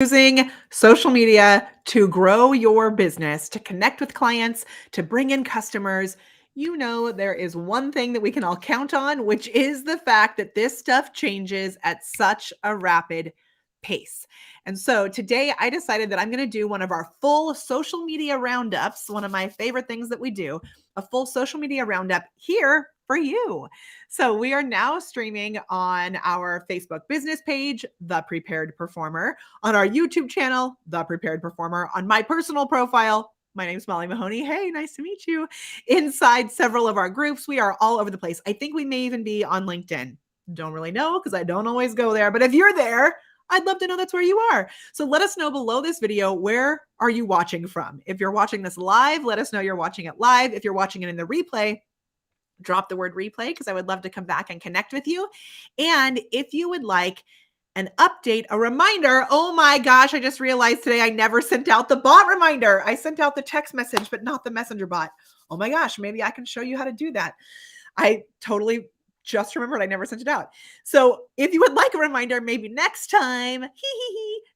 Using social media to grow your business, to connect with clients, to bring in customers, there is one thing that we can all count on, which is the fact that this stuff changes at such a rapid pace. And so today I decided that I'm going to do one of our full social media roundups, one of my favorite things that we do, a full social media roundup here for you. So we are now streaming on our Facebook business page, The Prepared Performer, on our YouTube channel, The Prepared Performer, on my personal profile. My name's Molly Mahoney. Hey, nice to meet you. Inside several of our groups, we are all over the place. I think we may even be on LinkedIn. Don't really know because I don't always go there. But if you're there, I'd love to know that's where you are. So let us know below this video, where are you watching from? If you're watching this live, let us know you're watching it live. If you're watching it in the replay, drop the word replay because I would love to come back and connect with you. And if you would like an update, a reminder, oh my gosh, I just realized today I never sent out the bot reminder. I sent out the text message, but not the messenger bot. Oh my gosh, maybe I can show you how to do that. I totally just remembered I never sent it out. So if you would like a reminder, maybe next time,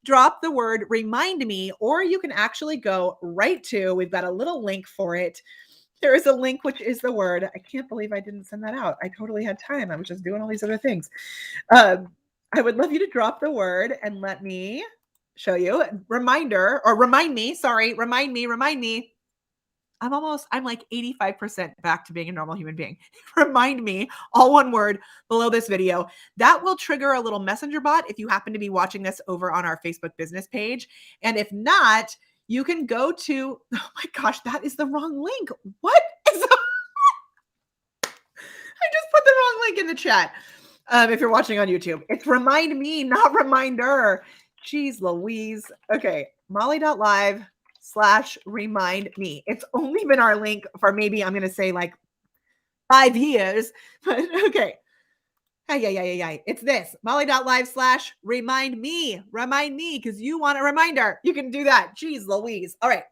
drop the word remind me, or you can actually go right to, we've got a little link for it. There is a link, which is the word. I can't believe I didn't send that out. I totally had time. I was just doing all these other things. I would love you to drop the word and let me show you. Reminder, or remind me, sorry, remind me. I'm like 85% back to being a normal human being. Remind me, all one word, below this video. That will trigger a little messenger bot if you happen to be watching this over on our Facebook business page. And if not, you can go to, oh my gosh, that is the wrong link. What is that? I just put the wrong link in the chat. If you're watching on YouTube, it's remind me, not reminder. Jeez Louise. Okay, molly.live/remind me. It's only been our link for maybe, I'm going to say like 5 years, but okay. Yeah. It's this, molly.live/remind me, because you want a reminder. You can do that. Jeez Louise. All right.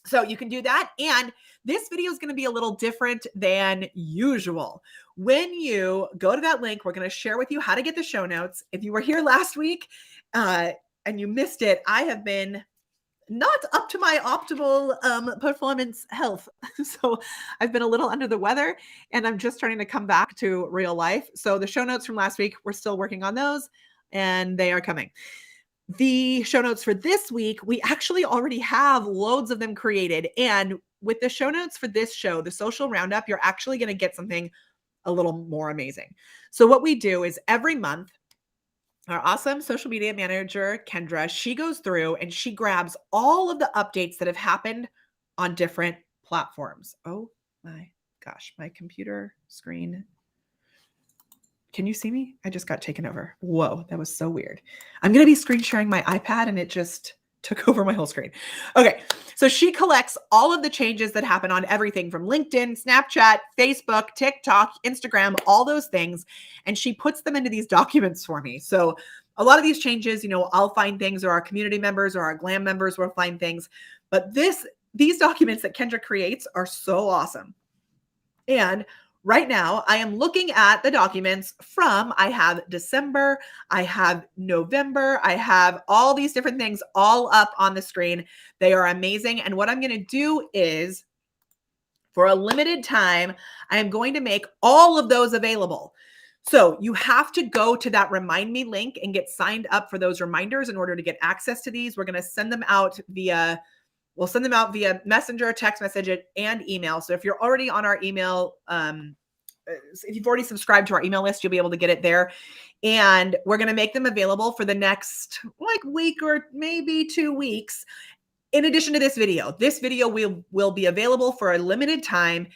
So you can do that. And this video is going to be a little different than usual. When you go to that link, we're going to share with you how to get the show notes. If you were here last week and you missed it, I have been not up to my optimal performance health. So I've been a little under the weather and I'm just starting to come back to real life. So the show notes from last week, we're still working on those and they are coming. The show notes for this week, we actually already have loads of them created. And with the show notes for this show, the social roundup, you're actually going to get something a little more amazing. So what we do is every month, our awesome social media manager, Kendra, she goes through and she grabs all of the updates that have happened on different platforms. Oh my gosh, my computer screen. Can you see me? I just got taken over. Whoa, that was so weird. I'm going to be screen sharing my iPad and it just took over my whole screen. Okay, so she collects all of the changes that happen on everything from LinkedIn, Snapchat, Facebook, TikTok, Instagram, all those things, and she puts them into these documents for me. So a lot of these changes, I'll find things, or our community members or our Glam members will find things. But these documents that Kendra creates are so awesome. And right now, I am looking at the documents from, I have December, I have November, I have all these different things all up on the screen. They are amazing. And what I'm going to do is, for a limited time, I am going to make all of those available. So you have to go to that Remind Me link and get signed up for those reminders in order to get access to these. We're going to send them out via Messenger, text message, and email. So if you're already on our email, if you've already subscribed to our email list, you'll be able to get it there. And we're going to make them available for the next week or maybe 2 weeks. In addition to this video will be available for a limited time.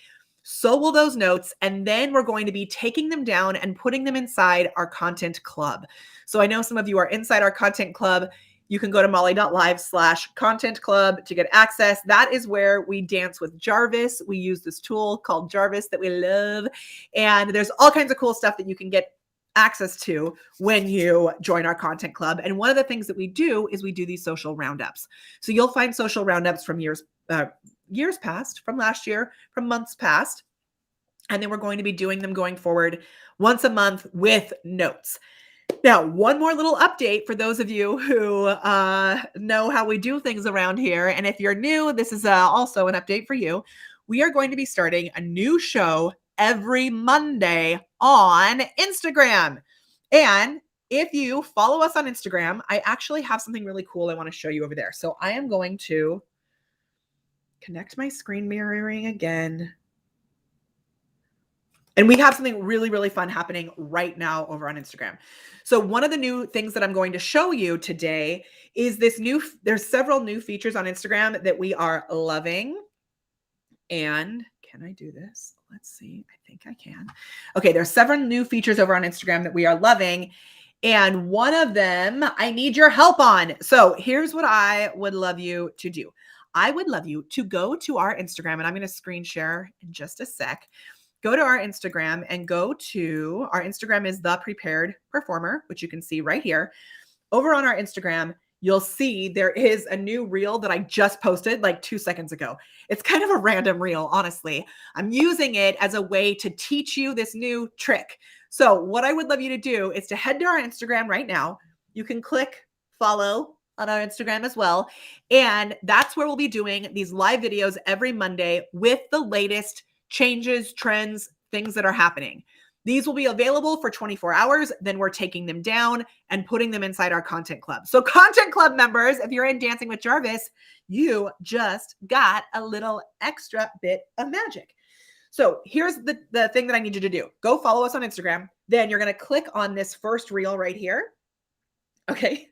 So will those notes. And then we're going to be taking them down and putting them inside our content club. So I know some of you are inside our content club. You can go to molly.live/content club to get access. That is where we dance with Jarvis. We use this tool called Jarvis that we love. And there's all kinds of cool stuff that you can get access to when you join our content club. And one of the things that we do is we do these social roundups. So you'll find social roundups from years past, from last year, from months past. And then we're going to be doing them going forward once a month with notes. Now, one more little update for those of you who know how we do things around here. And if you're new, this is also an update for you. We are going to be starting a new show every Monday on Instagram. And if you follow us on Instagram, I actually have something really cool I want to show you over there. So I am going to connect my screen mirroring again. And we have something really, really fun happening right now over on Instagram. So one of the new things that I'm going to show you today is there's several new features on Instagram that we are loving. And can I do this? Let's see. I think I can. Okay, there's several new features over on Instagram that we are loving. And one of them I need your help on. So here's what I would love you to do. I would love you to go to our Instagram, and I'm going to screen share in just a sec. Go to our Instagram and go to our Instagram is The Prepared Performer, which you can see right here. Over on our Instagram, you'll see there is a new reel that I just posted like 2 seconds ago. It's kind of a random reel, honestly. I'm using it as a way to teach you this new trick. So what I would love you to do is to head to our Instagram right now. You can click follow on our Instagram as well. And that's where we'll be doing these live videos every Monday with the latest changes, trends, things that are happening. These will be available for 24 hours. Then we're taking them down and putting them inside our content club. So content club members, if you're in Dancing with Jarvis, you just got a little extra bit of magic. So here's the thing that I need you to do. Go follow us on Instagram. Then you're going to click on this first reel right here. Okay.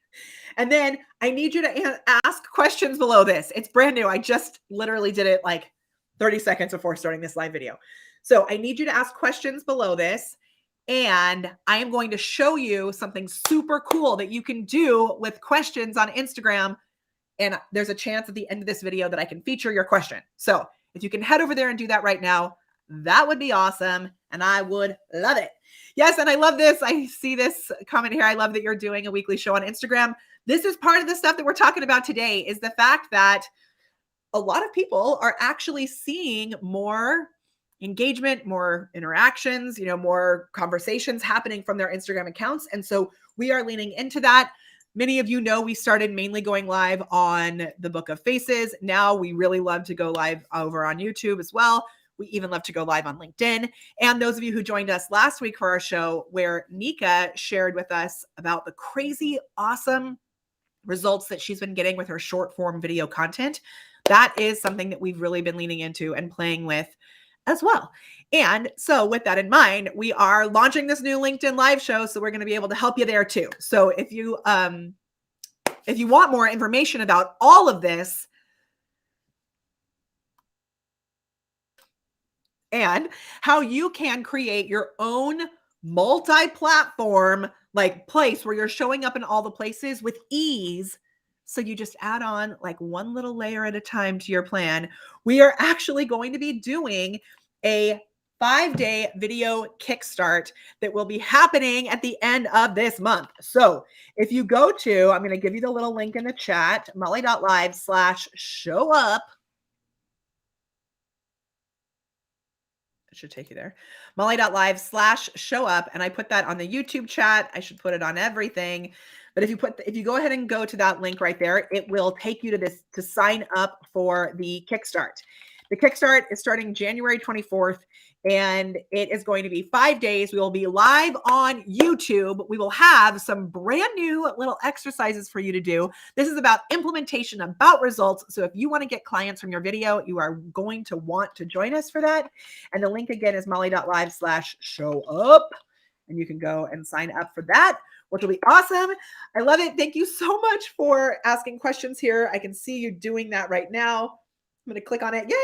And then I need you to ask questions below this. It's brand new. I just literally did it like 30 seconds before starting this live video. So I need you to ask questions below this. And I am going to show you something super cool that you can do with questions on Instagram. And there's a chance at the end of this video that I can feature your question. So if you can head over there and do that right now, that would be awesome. And I would love it. Yes. And I love this. I see this comment here. I love that you're doing a weekly show on Instagram. This is part of the stuff that we're talking about today, is the fact that a lot of people are actually seeing more engagement, more interactions, more conversations happening from their Instagram accounts. And so we are leaning into that. Many of you know we started mainly going live on the Book of Faces. Now we really love to go live over on YouTube as well. We even love to go live on LinkedIn. And those of you who joined us last week for our show, where Nika shared with us about the crazy, awesome results that she's been getting with her short form video content, that is something that we've really been leaning into and playing with as well. And so with that in mind, we are launching this new LinkedIn live show. So we're going to be able to help you there too. So if you want more information about all of this and how you can create your own multi-platform like place where you're showing up in all the places with ease, so you just add on like one little layer at a time to your plan, we are actually going to be doing a 5-day video kickstart that will be happening at the end of this month. So if you go to, I'm going to give you the little link in the chat, molly.live/show-up. It should take you there. molly.live/show-up. And I put that on the YouTube chat. I should put it on everything. But if you go ahead and go to that link right there, it will take you to this to sign up for the Kickstart. The Kickstart is starting January 24th, and it is going to be 5 days. We will be live on YouTube. We will have some brand new little exercises for you to do. This is about implementation, about results. So if you want to get clients from your video, you are going to want to join us for that. And the link again is molly.live/show-up. And you can go and sign up for that, which will be awesome. I love it. Thank you so much for asking questions here. I can see you doing that right now. I'm going to click on it. Yeah.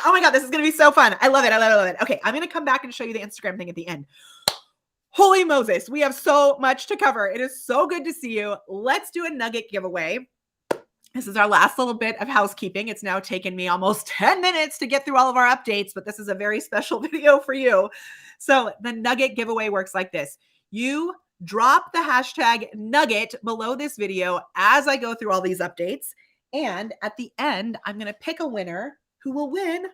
Oh my God, this is going to be so fun. I love it. I love it. Okay. I'm going to come back and show you the Instagram thing at the end. Holy Moses. We have so much to cover. It is so good to see you. Let's do a nugget giveaway. This is our last little bit of housekeeping. It's now taken me almost 10 minutes to get through all of our updates, but this is a very special video for you. So the nugget giveaway works like this. You drop the hashtag nugget below this video as I go through all these updates. And at the end, I'm going to pick a winner who will win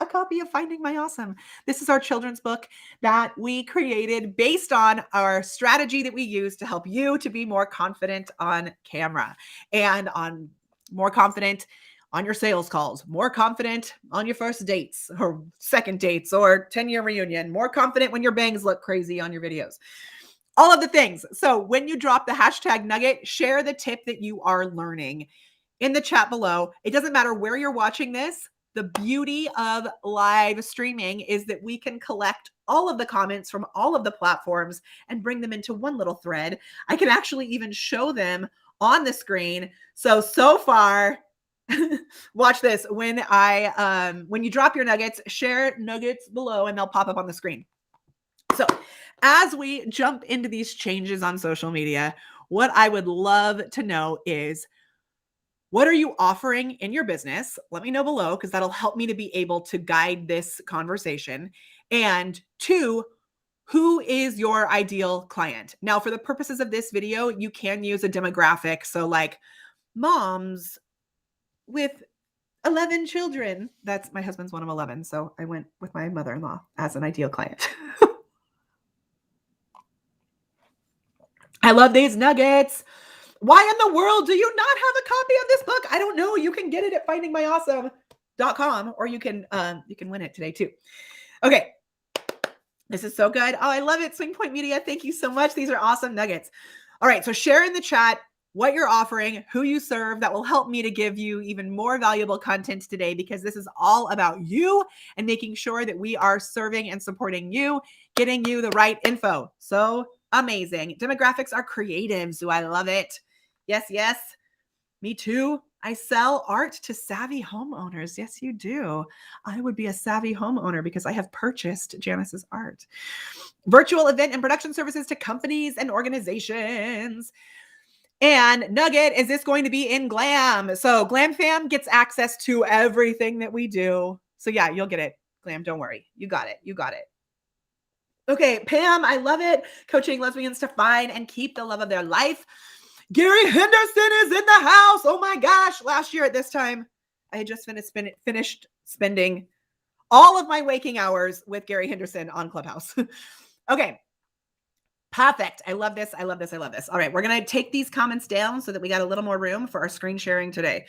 a copy of Finding My Awesome. This is our children's book that we created based on our strategy that we use to help you to be more confident on camera and on more confident on your sales calls, more confident on your first dates or second dates or 10-year reunion, more confident when your bangs look crazy on your videos. All of the things. So when you drop the hashtag Nugget, share the tip that you are learning in the chat below. It doesn't matter where you're watching this. The beauty of live streaming is that we can collect all of the comments from all of the platforms and bring them into one little thread. I can actually even show them on the screen. So far, watch this. When you drop your nuggets, share nuggets below and they'll pop up on the screen. So as we jump into these changes on social media, what I would love to know is, what are you offering in your business? Let me know below because that'll help me to be able to guide this conversation. And 2, who is your ideal client? Now, for the purposes of this video, you can use a demographic. So like moms with 11 children. That's my husband's one of 11. So I went with my mother-in-law as an ideal client. I love these nuggets. Why in the world do you not have a copy of this book? I don't know. You can get it at findingmyawesome.com or you can win it today too. Okay. This is so good. Oh, I love it. Swing Point Media. Thank you so much. These are awesome nuggets. All right. So share in the chat what you're offering, who you serve. That will help me to give you even more valuable content today because this is all about you and making sure that we are serving and supporting you, getting you the right info. So amazing. Demographics are creatives. Do I love it? Yes, yes. Me too. I sell art to savvy homeowners. Yes, you do. I would be a savvy homeowner because I have purchased Janice's art. Virtual event and production services to companies and organizations. And Nugget, is this going to be in Glam? So Glam Fam gets access to everything that we do. So yeah, you'll get it. Glam, don't worry. You got it. You got it. Okay, Pam, I love it. Coaching lesbians to find and keep the love of their life. Gary Henderson is in the house. Oh my gosh. Last year at this time, I had just finished spending all of my waking hours with Gary Henderson on Clubhouse. Okay. Perfect. I love this. I love this. I love this. All right. We're going to take these comments down so that we got a little more room for our screen sharing today.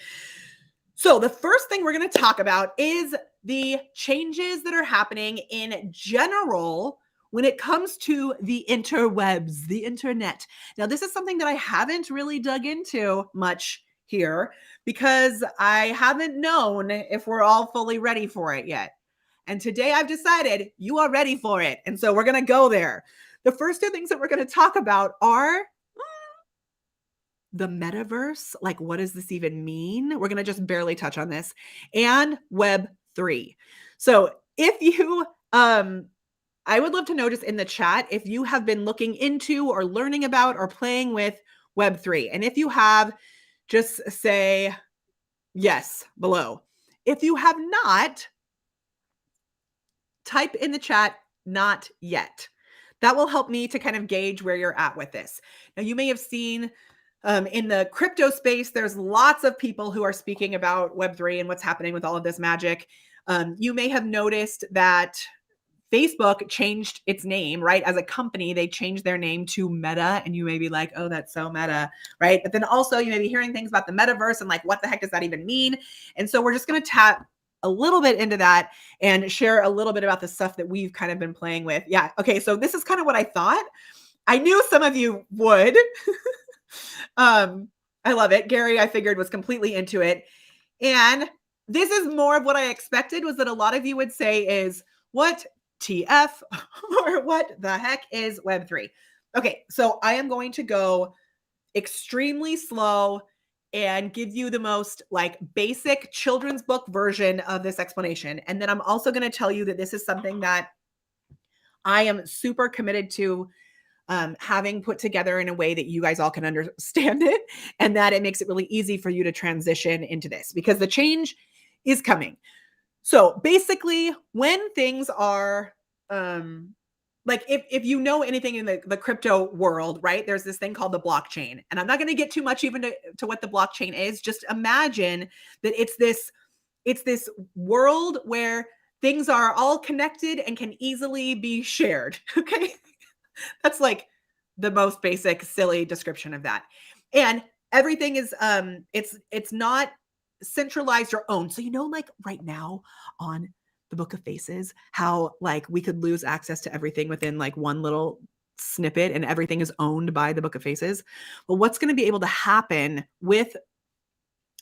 So the first thing we're going to talk about is the changes that are happening in general when it comes to the interwebs, the internet. Now, this is something that I haven't really dug into much here because I haven't known if we're all fully ready for it yet. And today I've decided you are ready for it. And so we're going to go there. The first 2 things that we're going to talk about are the metaverse. Like, what does this even mean? We're going to just barely touch on this. And Web 3. So if you, I would love to know just in the chat if you have been looking into or learning about or playing with Web 3. And if you have, just say yes below. If you have not, type in the chat, not yet. That will help me to kind of gauge where you're at with this. Now, you may have seen in the crypto space, there's lots of people who are speaking about Web3 and what's happening with all of this magic. You may have noticed that Facebook changed its name, right? As a company, they changed their name to Meta, and you may be like, oh, that's so meta, right? But then also you may be hearing things about the metaverse and like, what the heck does that even mean? And so we're just going to tap a little bit into that and share a little bit about the stuff that we've kind of been playing with. Yeah. Okay. So this is kind of what I thought. I knew some of you would. I love it. Gary, I figured, was completely into it. And this is more of what I expected, was that a lot of you would say is, what TF or what the heck is Web3? Okay, so I am going to go extremely slow and give you the most like basic children's book version of this explanation. And then I'm also going to tell you that this is something that I am super committed to having put together in a way that you guys all can understand it, and that it makes it really easy for you to transition into this because the change is coming. So basically, when things are like if you know anything in the crypto world, right, there's this thing called the blockchain. And I'm not going to get too much even to what the blockchain is. Just imagine that it's this world where things are all connected and can easily be shared. Okay. That's like the most basic, silly description of that. And everything is it's not centralized or owned. So like right now on the Book of Faces, how like we could lose access to everything within like one little snippet and everything is owned by the Book of Faces. Well, what's going to be able to happen with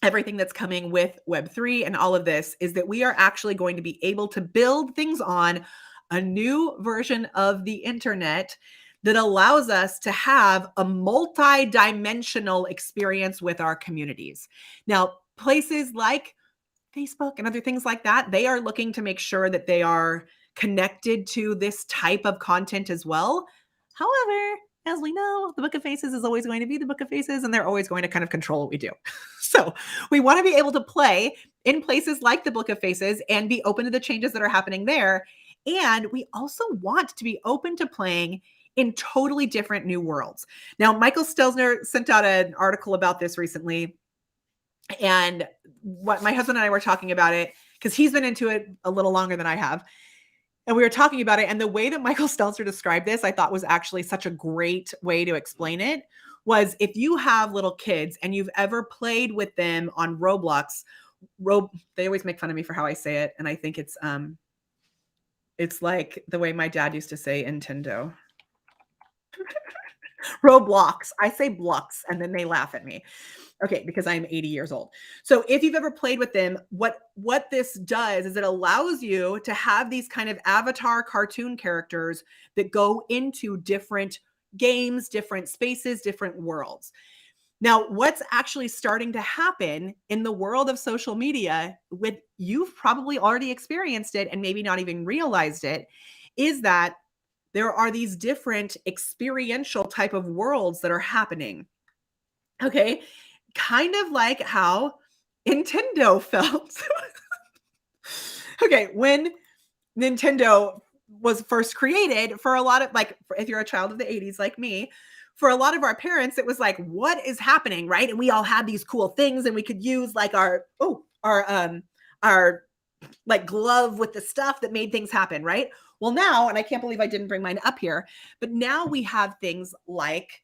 everything that's coming with Web3 and all of this is that we are actually going to be able to build things on a new version of the internet that allows us to have a multi-dimensional experience with our communities. Now, places like Facebook and other things like that, they are looking to make sure that they are connected to this type of content as well. However, as we know, the Book of Faces is always going to be the Book of Faces, and they're always going to kind of control what we do. So we want to be able to play in places like the Book of Faces and be open to the changes that are happening there. And we also want to be open to playing in totally different new worlds. Now, Michael Stelzner sent out an article about this recently. And what my husband and I were talking about it, because he's been into it a little longer than I have. And we were talking about it. And the way that Michael Stelzner described this, I thought was actually such a great way to explain it, was if you have little kids and you've ever played with them on Roblox, they always make fun of me for how I say it. And I think it's like the way my dad used to say Nintendo. Roblox. I say blocks and then they laugh at me. Okay, because I'm 80 years old. So if you've ever played with them, what this does is it allows you to have these kind of avatar cartoon characters that go into different games, different spaces, different worlds. Now, what's actually starting to happen in the world of social media, with you've probably already experienced it and maybe not even realized it, is that there are these different experiential type of worlds that are happening. Okay. Kind of like how Nintendo felt. Okay, when Nintendo was first created, for a lot of if you're a child of the 80s like me, for a lot of our parents, it was like, what is happening, right? And we all had these cool things and we could use like our like glove with the stuff that made things happen, right? Well, now, and I can't believe I didn't bring mine up here, but now we have things like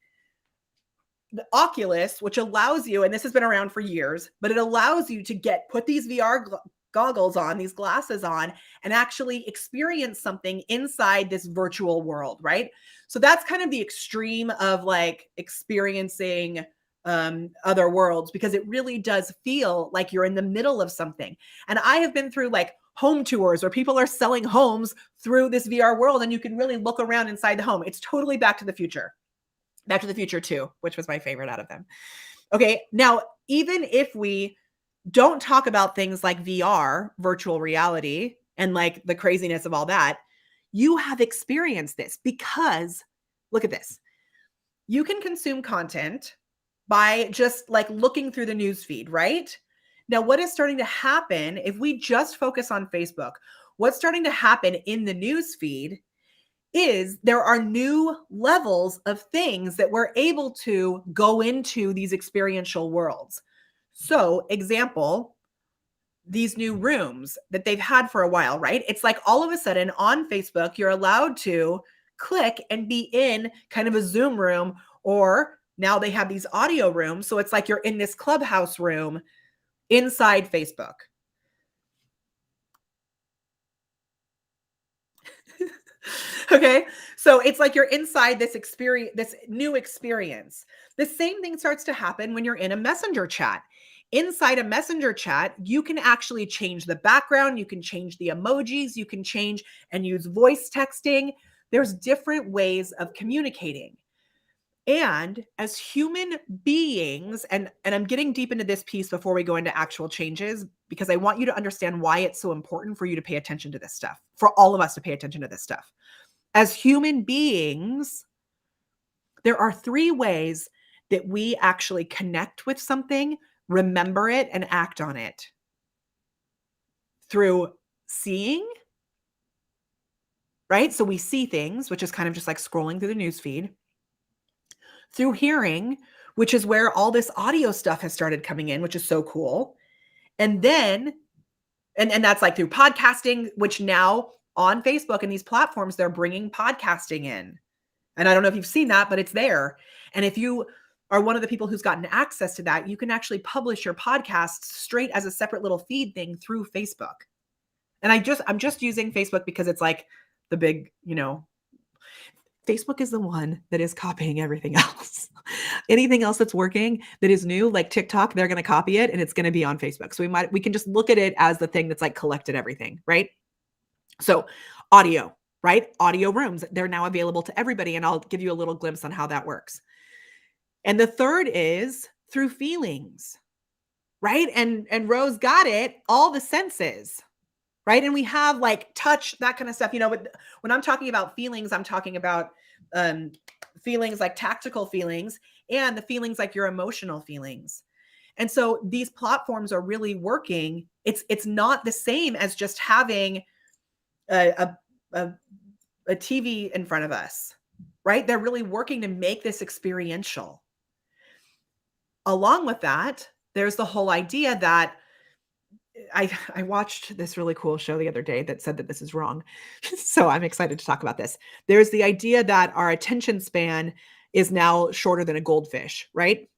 the Oculus, which allows you, and this has been around for years, but it allows you to put these VR goggles on, these glasses on, and actually experience something inside this virtual world, right? So that's kind of the extreme of like experiencing other worlds, because it really does feel like you're in the middle of something. And I have been through like home tours where people are selling homes through this VR world and you can really look around inside the home. It's totally Back to the Future. Back to the Future 2, which was my favorite out of them. Okay, now, even if we don't talk about things like VR, virtual reality, and like the craziness of all that, you have experienced this, because look at this. You can consume content by just like looking through the news feed, right? Now, what is starting to happen if we just focus on Facebook? What's starting to happen in the news feed is there are new levels of things that we're able to go into these experiential worlds. So, example, these new rooms that they've had for a while, right? It's like all of a sudden on Facebook, you're allowed to click and be in kind of a Zoom room, or now they have these audio rooms. So it's like you're in this Clubhouse room inside Facebook. Okay. So it's like you're inside this experience, this new experience. The same thing starts to happen when you're in a messenger chat. Inside a messenger chat, you can actually change the background. You can change the emojis. You can change and use voice texting. There's different ways of communicating. And as human beings, and I'm getting deep into this piece before we go into actual changes, because I want you to understand why it's so important for you to pay attention to this stuff, for all of us to pay attention to this stuff. As human beings, there are 3 ways that we actually connect with something, remember it, and act on it. Through seeing, right? So we see things, which is kind of just like scrolling through the news feed. Through hearing, which is where all this audio stuff has started coming in, which is so cool. And then And that's like through podcasting, which now on Facebook and these platforms, they're bringing podcasting in. And I don't know if you've seen that, but it's there. And if you are one of the people who's gotten access to that, you can actually publish your podcasts straight as a separate little feed thing through Facebook. And I'm just using Facebook because it's like the big, Facebook is the one that is copying everything else. Anything else that's working that is new, like TikTok, they're going to copy it and it's going to be on Facebook. So we can just look at it as the thing that's like collected everything, right? So audio, right? Audio rooms, they're now available to everybody. And I'll give you a little glimpse on how that works. And the third is through feelings, right? And Rose got it, all the senses, right? And we have like touch, that kind of stuff, but when I'm talking about feelings, I'm talking about feelings like tactical feelings and the feelings like your emotional feelings. And so these platforms are really working. It's not the same as just having a TV in front of us, right? They're really working to make this experiential. Along with that, there's the whole idea that I watched this really cool show the other day that said that this is wrong. So I'm excited to talk about this. There's the idea that our attention span is now shorter than a goldfish, right?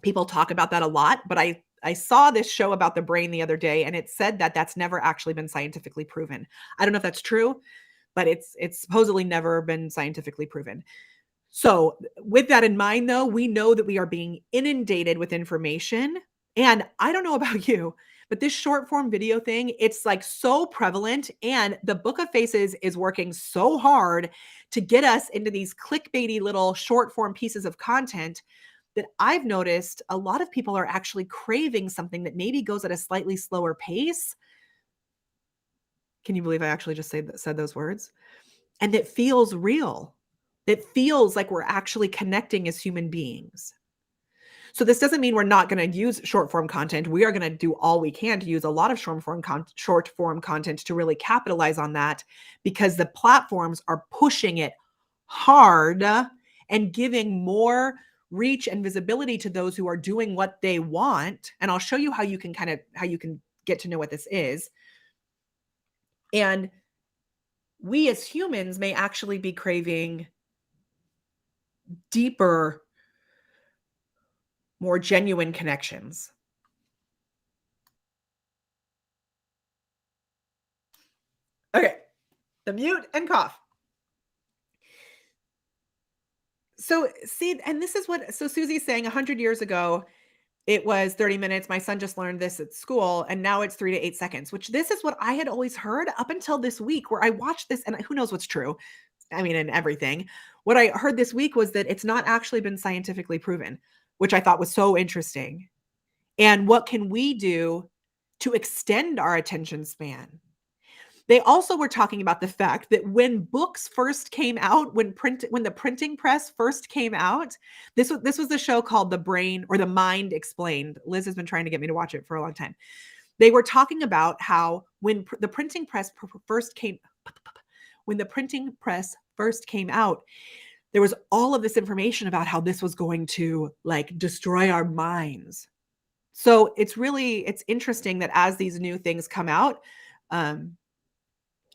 People talk about that a lot, but I saw this show about the brain the other day and it said that that's never actually been scientifically proven. I don't know if that's true, but it's supposedly never been scientifically proven. So with that in mind, though, we know that we are being inundated with information. And I don't know about you, but this short form video thing, it's like so prevalent. And the Book of Faces is working so hard to get us into these clickbaity little short form pieces of content that I've noticed a lot of people are actually craving something that maybe goes at a slightly slower pace. Can you believe I actually just said those words? And it feels real. It feels like we're actually connecting as human beings. So this doesn't mean we're not going to use short form content. We are going to do all we can to use a lot of short form content to really capitalize on that, because the platforms are pushing it hard and giving more reach and visibility to those who are doing what they want. And I'll show you how you can get to know what this is. And we as humans may actually be craving deeper, more genuine connections. Okay, the mute and cough. So see, and this is so Susie's saying 100 years ago, it was 30 minutes. My son just learned this at school and now it's 3 to 8 seconds, which this is what I had always heard up until this week where I watched this and who knows what's true. I mean, and everything. What I heard this week was that it's not actually been scientifically proven, which I thought was so interesting. And what can we do to extend our attention span? They also were talking about the fact that when books first came out, when the printing press first came out, this was the show called The Brain or The Mind Explained. Liz has been trying to get me to watch it for a long time. They were talking about how when the printing press first came out, there was all of this information about how this was going to like destroy our minds. So it's interesting that as these new things come out,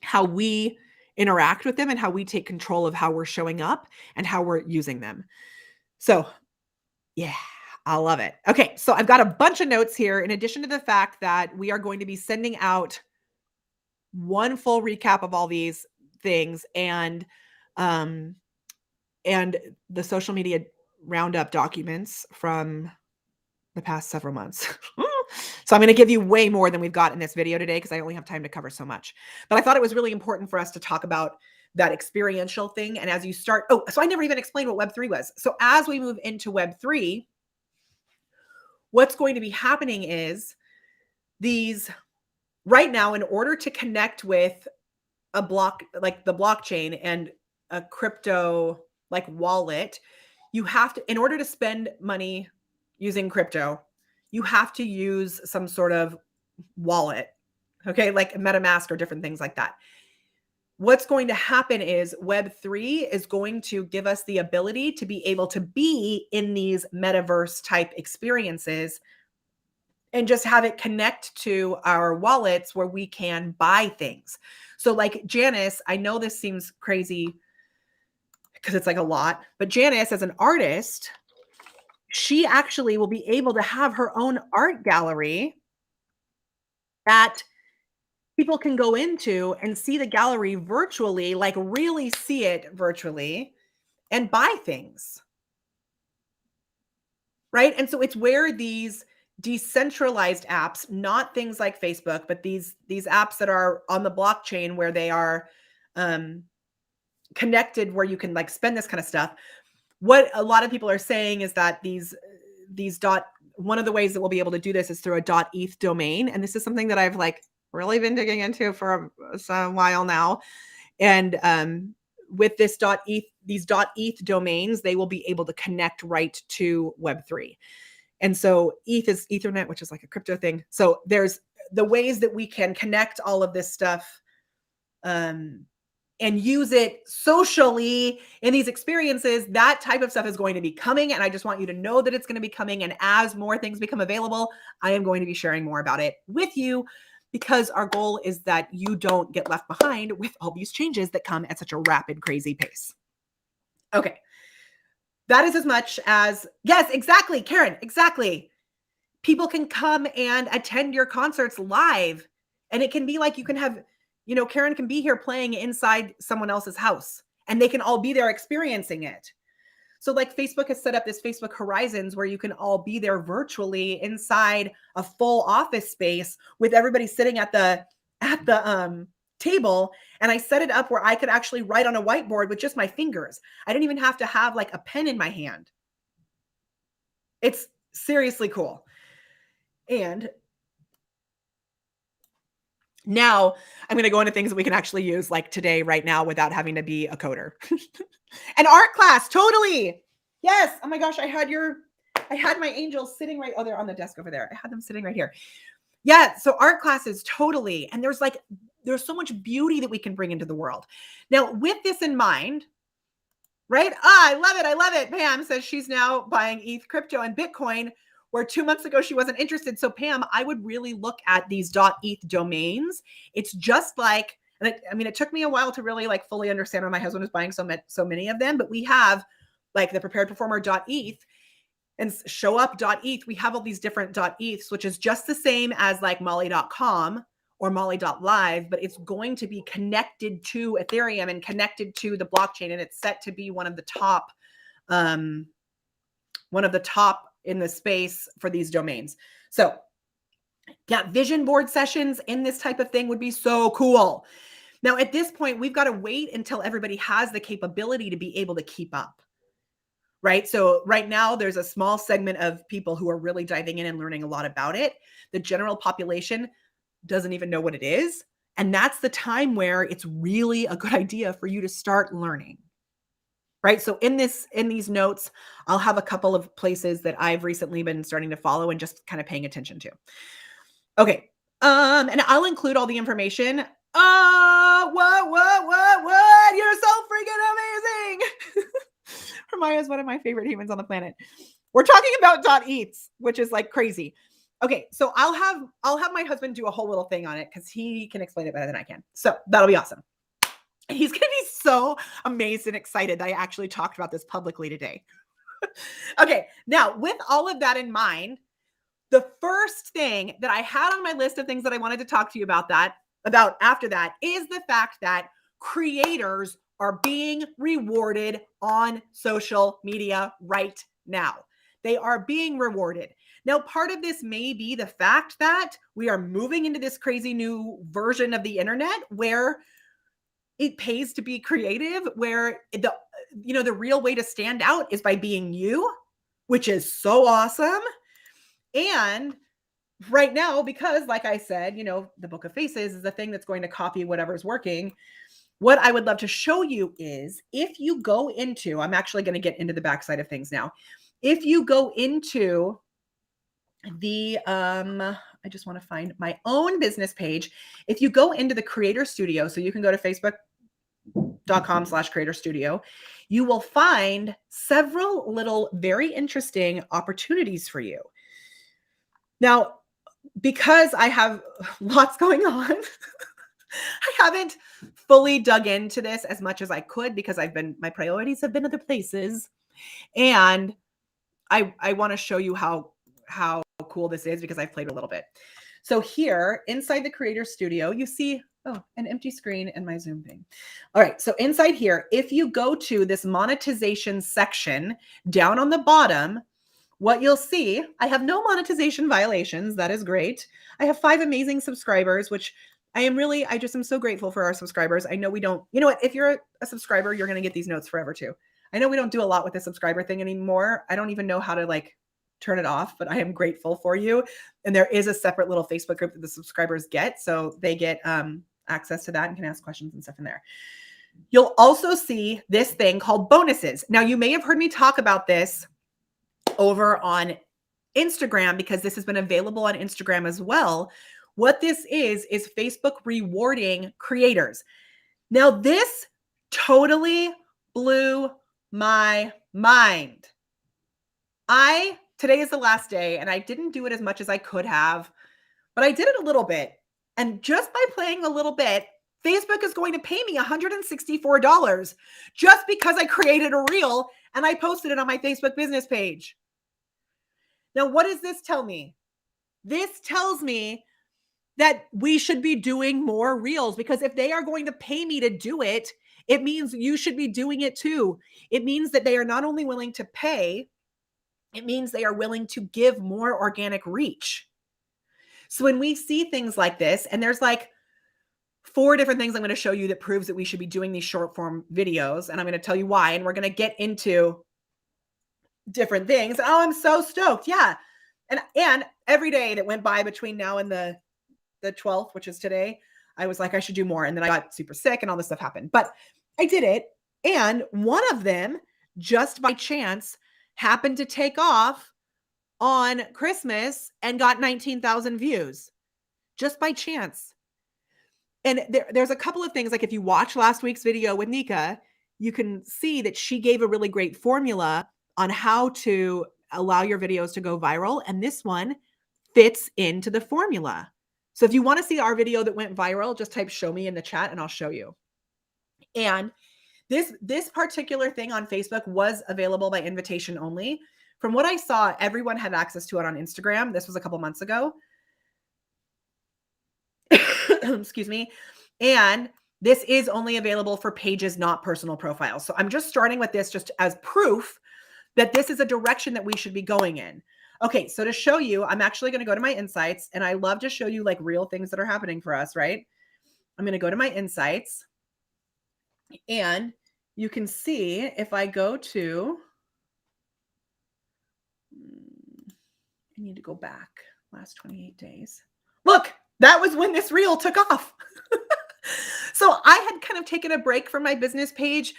how we interact with them and how we take control of how we're showing up and how we're using them. So yeah, I love it. Okay. So I've got a bunch of notes here in addition to the fact that we are going to be sending out one full recap of all these things and the social media roundup documents from the past several months. So I'm going to give you way more than we've got in this video today because I only have time to cover so much. But I thought it was really important for us to talk about that experiential thing. And as you start, so I never even explained what Web3 was. So as we move into Web3, what's going to be happening is these right now, in order to connect with a block, like the blockchain and a crypto like wallet, you have to, in order to spend money using crypto, you have to use some sort of wallet, okay, like MetaMask or different things like that. What's going to happen is Web3 is going to give us the ability to be able to be in these metaverse type experiences and just have it connect to our wallets where we can buy things. So like Janice, I know this seems crazy because it's like a lot, but Janice as an artist, she actually will be able to have her own art gallery that people can go into and see the gallery virtually, like really see it virtually and buy things. Right? And so it's where these decentralized apps, not things like Facebook, but these apps that are on the blockchain where they are um connected where you can like spend this kind of stuff. What a lot of people are saying is that these dot one of the ways that we'll be able to do this is through a .eth domain, and this is something that I've like really been digging into for a while now. And with this .eth, these .eth domains, they will be able to connect right to Web3. And so ETH is Ethernet, which is like a crypto thing. So there's the ways that we can connect all of this stuff and use it socially in these experiences. That type of stuff is going to be coming. And I just want you to know that it's going to be coming. And as more things become available, I am going to be sharing more about it with you, because our goal is that you don't get left behind with all these changes that come at such a rapid, crazy pace. Okay. That is as much as, yes, exactly, Karen, exactly. People can come and attend your concerts live. And it can be like you can have, Karen can be here playing inside someone else's house and they can all be there experiencing it. So like Facebook has set up this Facebook Horizons where you can all be there virtually inside a full office space with everybody sitting at the table. And I set it up where I could actually write on a whiteboard with just my fingers. I didn't even have to have like a pen in my hand. It's seriously cool. And now I'm going to go into things that we can actually use like today, right now, without having to be a coder. An art class, totally. Yes. Oh my gosh, I had my angels sitting right, they're on the desk over there. I had them sitting right here. Yeah, so art classes, totally. And there's so much beauty that we can bring into the world. Now, with this in mind, right? I love it. I love it. Pam says she's now buying ETH crypto and Bitcoin, where 2 months ago she wasn't interested. So Pam, I would really look at these .eth domains. It's just like, and it took me a while to really like fully understand why my husband was buying so many of them, but we have like the prepared performer .eth and showup.eth. We have all these different .eths, which is just the same as like molly.com or molly.live, but it's going to be connected to Ethereum and connected to the blockchain. And it's set to be one of the top in the space for these domains. So yeah, vision board sessions in this type of thing would be so cool. Now, at this point, we've got to wait until everybody has the capability to be able to keep up. Right? So right now there's a small segment of people who are really diving in and learning a lot about it. The general population doesn't even know what it is. And that's the time where it's really a good idea for you to start learning. Right? So in these notes, I'll have a couple of places that I've recently been starting to follow and just kind of paying attention to. Okay. And I'll include all the information. What? You're so freaking amazing. Hermione is one of my favorite humans on the planet. We're talking about .eths, which is like crazy. Okay, so I'll have my husband do a whole little thing on it because he can explain it better than I can. So that'll be awesome. He's going to be so amazed and excited that I actually talked about this publicly today. Okay, now with all of that in mind, the first thing that I had on my list of things that I wanted to talk to you about after that is the fact that creators are being rewarded on social media right now. They are being rewarded. Now, part of this may be the fact that we are moving into this crazy new version of the internet where it pays to be creative, where the real way to stand out is by being you, which is so awesome. And right now, because like I said, the Book of Faces is the thing that's going to copy whatever's working. What I would love to show you is if you go into, I'm actually going to get into the backside of things now. If you go into the, I just want to find my own business page. If you go into the Creator Studio, so you can go to facebook.com/Creator Studio, you will find several little very interesting opportunities for you. Now, because I have lots going on, I haven't fully dug into this as much as I could because my priorities have been other places. And I want to show you how cool this is because I've played a little bit. So here inside the Creator Studio, you see, an empty screen and my Zoom thing. All right. So inside here, if you go to this monetization section down on the bottom, what you'll see, I have no monetization violations. That is great. I have 5 amazing subscribers, which I just am so grateful for our subscribers. I know we don't, you know what, if you're a subscriber, you're going to get these notes forever too. I know we don't do a lot with the subscriber thing anymore. I don't even know how to like turn it off, but I am grateful for you. And there is a separate little Facebook group that the subscribers get. So they get access to that and can ask questions and stuff in there. You'll also see this thing called bonuses. Now, you may have heard me talk about this over on Instagram because this has been available on Instagram as well. What this is Facebook rewarding creators. Now, this totally blew my mind. Today is the last day and I didn't do it as much as I could have, but I did it a little bit. And just by playing a little bit, Facebook is going to pay me $164 just because I created a reel and I posted it on my Facebook business page. Now, what does this tell me? This tells me that we should be doing more reels because if they are going to pay me to do it, it means you should be doing it too. It means that they are not only willing to pay, it means they are willing to give more organic reach. So when we see things like this, and there's like 4 different things I'm going to show you that proves that we should be doing these short form videos, and I'm going to tell you why, and we're going to get into different things. Oh, I'm so stoked. Yeah. And every day that went by between now and the 12th, which is today, I was like, I should do more. And then I got super sick and all this stuff happened, but I did it. And one of them, just by chance, happened to take off on Christmas and got 19,000 views just by chance. And there's a couple of things, like if you watch last week's video with Nika, you can see that she gave a really great formula on how to allow your videos to go viral. And this one fits into the formula. So if you want to see our video that went viral, just type show me in the chat and I'll show you. And this particular thing on Facebook was available by invitation only. From what I saw, everyone had access to it on Instagram. This was a couple months ago. Excuse me. And this is only available for pages, not personal profiles. So I'm just starting with this just as proof that this is a direction that we should be going in. Okay, so to show you, I'm actually going to go to my insights, and I love to show you like real things that are happening for us, right? I'm going to go to my insights, and you can see if I go to, I need to go back last 28 days. Look, that was when this reel took off. So I had kind of taken a break from my business page.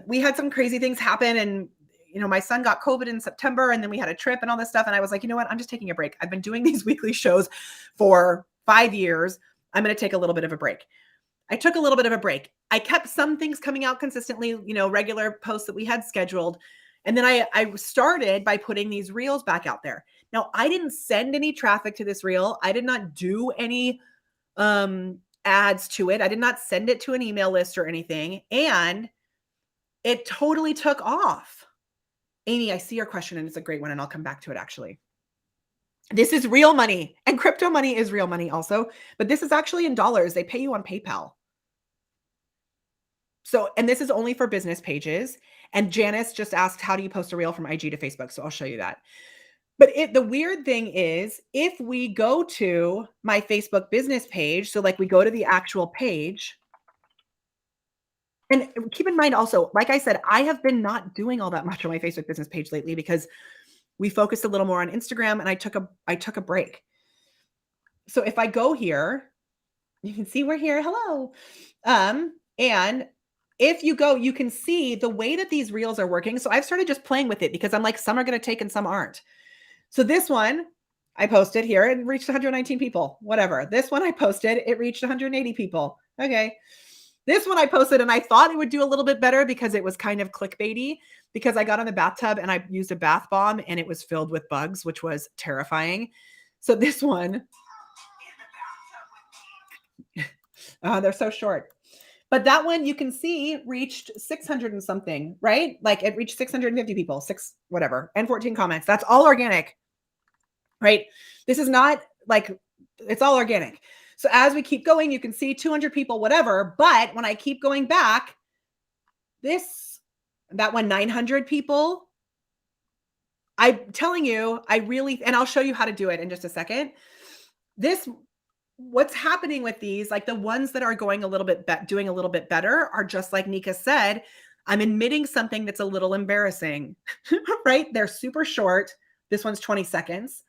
We had some crazy things happen, and my son got COVID in September, and then we had a trip and all this stuff. And I was like, you know what? I'm just taking a break. I've been doing these weekly shows for 5 years. I'm going to take a little bit of a break. I took a little bit of a break. I kept some things coming out consistently, regular posts that we had scheduled. And then I started by putting these reels back out there. Now, I didn't send any traffic to this reel. I did not do any ads to it. I did not send it to an email list or anything. And it totally took off. Amy, I see your question, and it's a great one, and I'll come back to it actually. This is real money, and crypto money is real money also, but this is actually in dollars. They pay you on PayPal. So, and this is only for business pages. And Janice just asked, how do you post a reel from IG to Facebook? So I'll show you that. But the weird thing is, if we go to my Facebook business page, so like we go to the actual page, and keep in mind also, like I said, I have been not doing all that much on my Facebook business page lately because we focused a little more on Instagram, and I took a break. So if I go here, you can see we're here. Hello. And if you go, you can see the way that these reels are working. So I've started just playing with it because I'm like, some are going to take and some aren't. So this one I posted here and reached 119 people, whatever. This one I posted, it reached 180 people. Okay. This one I posted, and I thought it would do a little bit better because it was kind of clickbaity, because I got on the bathtub and I used a bath bomb and it was filled with bugs, which was terrifying. So this one They're so short. But that one you can see reached 600 and something, right? Like it reached 650 people, whatever, and 14 comments. That's all organic, right? This is not like, it's all organic. So as we keep going, you can see 200 people, whatever. But when I keep going back, that one, 900 people, I'm telling you, and I'll show you how to do it in just a second. What's happening with these, like the ones that are going doing a little bit better are just like Nika said, I'm admitting something that's a little embarrassing, right? They're super short. This one's 20 seconds.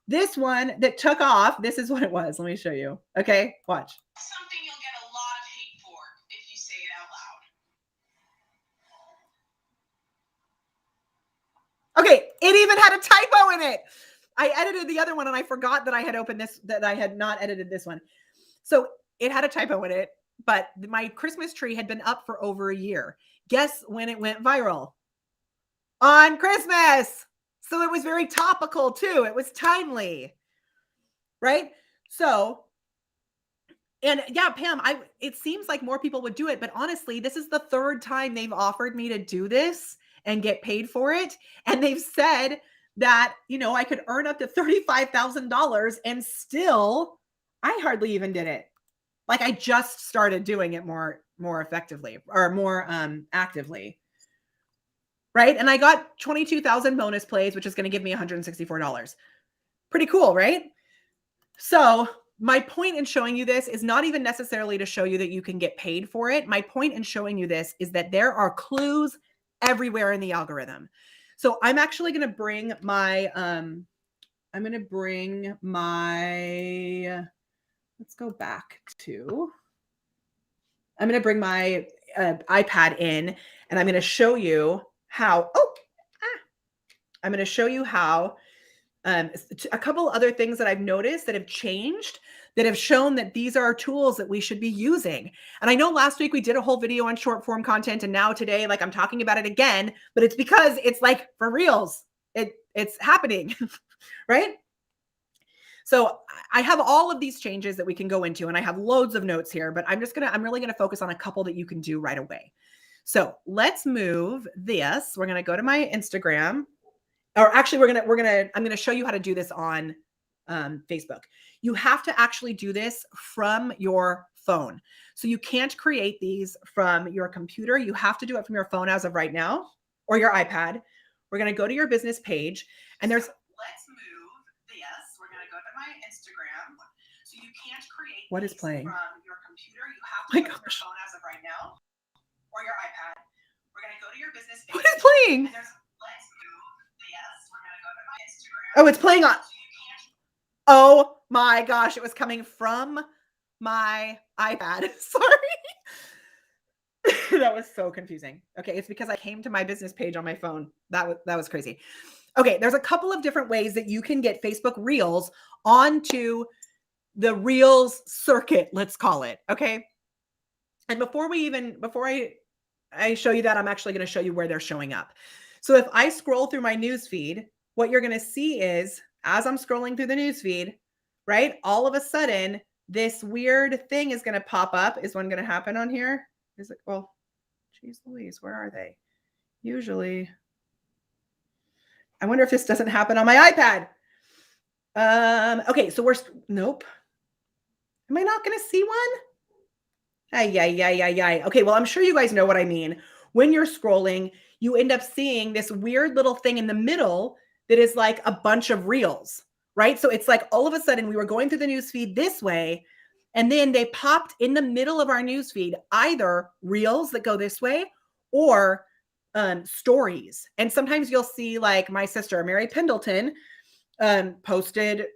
This one that took off, this is what it was. Let me show you. Okay, watch. Something you'll get a lot of hate for if you say it out loud. Okay, it even had a typo in it. I edited the other one and I forgot that I had opened this, that I had not edited this one. So it had a typo in it, but my Christmas tree had been up for over a year. Guess when it went viral? On Christmas. So it was very topical too. It was timely, right? So, and yeah, Pam, it seems like more people would do it, but honestly, this is the third time they've offered me to do this and get paid for it. And they've said that, I could earn up to $35,000 and still, I hardly even did it. Like I just started doing it more effectively or more actively. Right. And I got 22,000 bonus plays, which is going to give me $164. Pretty cool, right? So my point in showing you this is not even necessarily to show you that you can get paid for it. My point in showing you this is that there are clues everywhere in the algorithm. So I'm actually going to bring my, let's go back to, I'm going to bring my iPad in and I'm going to show you how, I'm going to show you how a couple other things that I've noticed that have changed, that have shown that these are tools that we should be using. And I know last week we did a whole video on short form content, and now today, like I'm talking about it again, but it's because it's like for reals, it's happening, right? So I have all of these changes that we can go into, and I have loads of notes here, but I'm really going to focus on a couple that you can do right away. So let's move this. We're going to go to my Instagram. Or actually, I'm going to show you how to do this on Facebook. You have to actually do this from your phone. So you can't create these from your computer. You have to do it from your phone as of right now, or your iPad. We're going to go to your business page, and let's move this. We're going to go to my Instagram. So you can't create what is playing from your computer. You have to do it from your phone as of right now, or your iPad. We're going to go to your business page. What is playing? Oh, it's playing on. Oh my gosh, it was coming from my iPad. Sorry. That was so confusing. Okay, it's because I came to my business page on my phone. That was crazy. Okay, there's a couple of different ways that you can get Facebook Reels onto the Reels circuit, let's call it. Okay. And before I show you that, I'm actually going to show you where they're showing up. So if I scroll through my news feed, what you're going to see is, as I'm scrolling through the news feed, right, all of a sudden, this weird thing is going to pop up. Is one going to happen on here? Is it? Well, geez Louise, where are they? Usually, I wonder if this doesn't happen on my iPad. Okay, so nope. Am I not going to see one? Okay, well, I'm sure you guys know what I mean. When you're scrolling, you end up seeing this weird little thing in the middle that is like a bunch of reels, right? So it's like all of a sudden we were going through the news feed this way, and then they popped in the middle of our news feed, either reels that go this way or stories. And sometimes you'll see, like, my sister, Mary Pendleton, posted,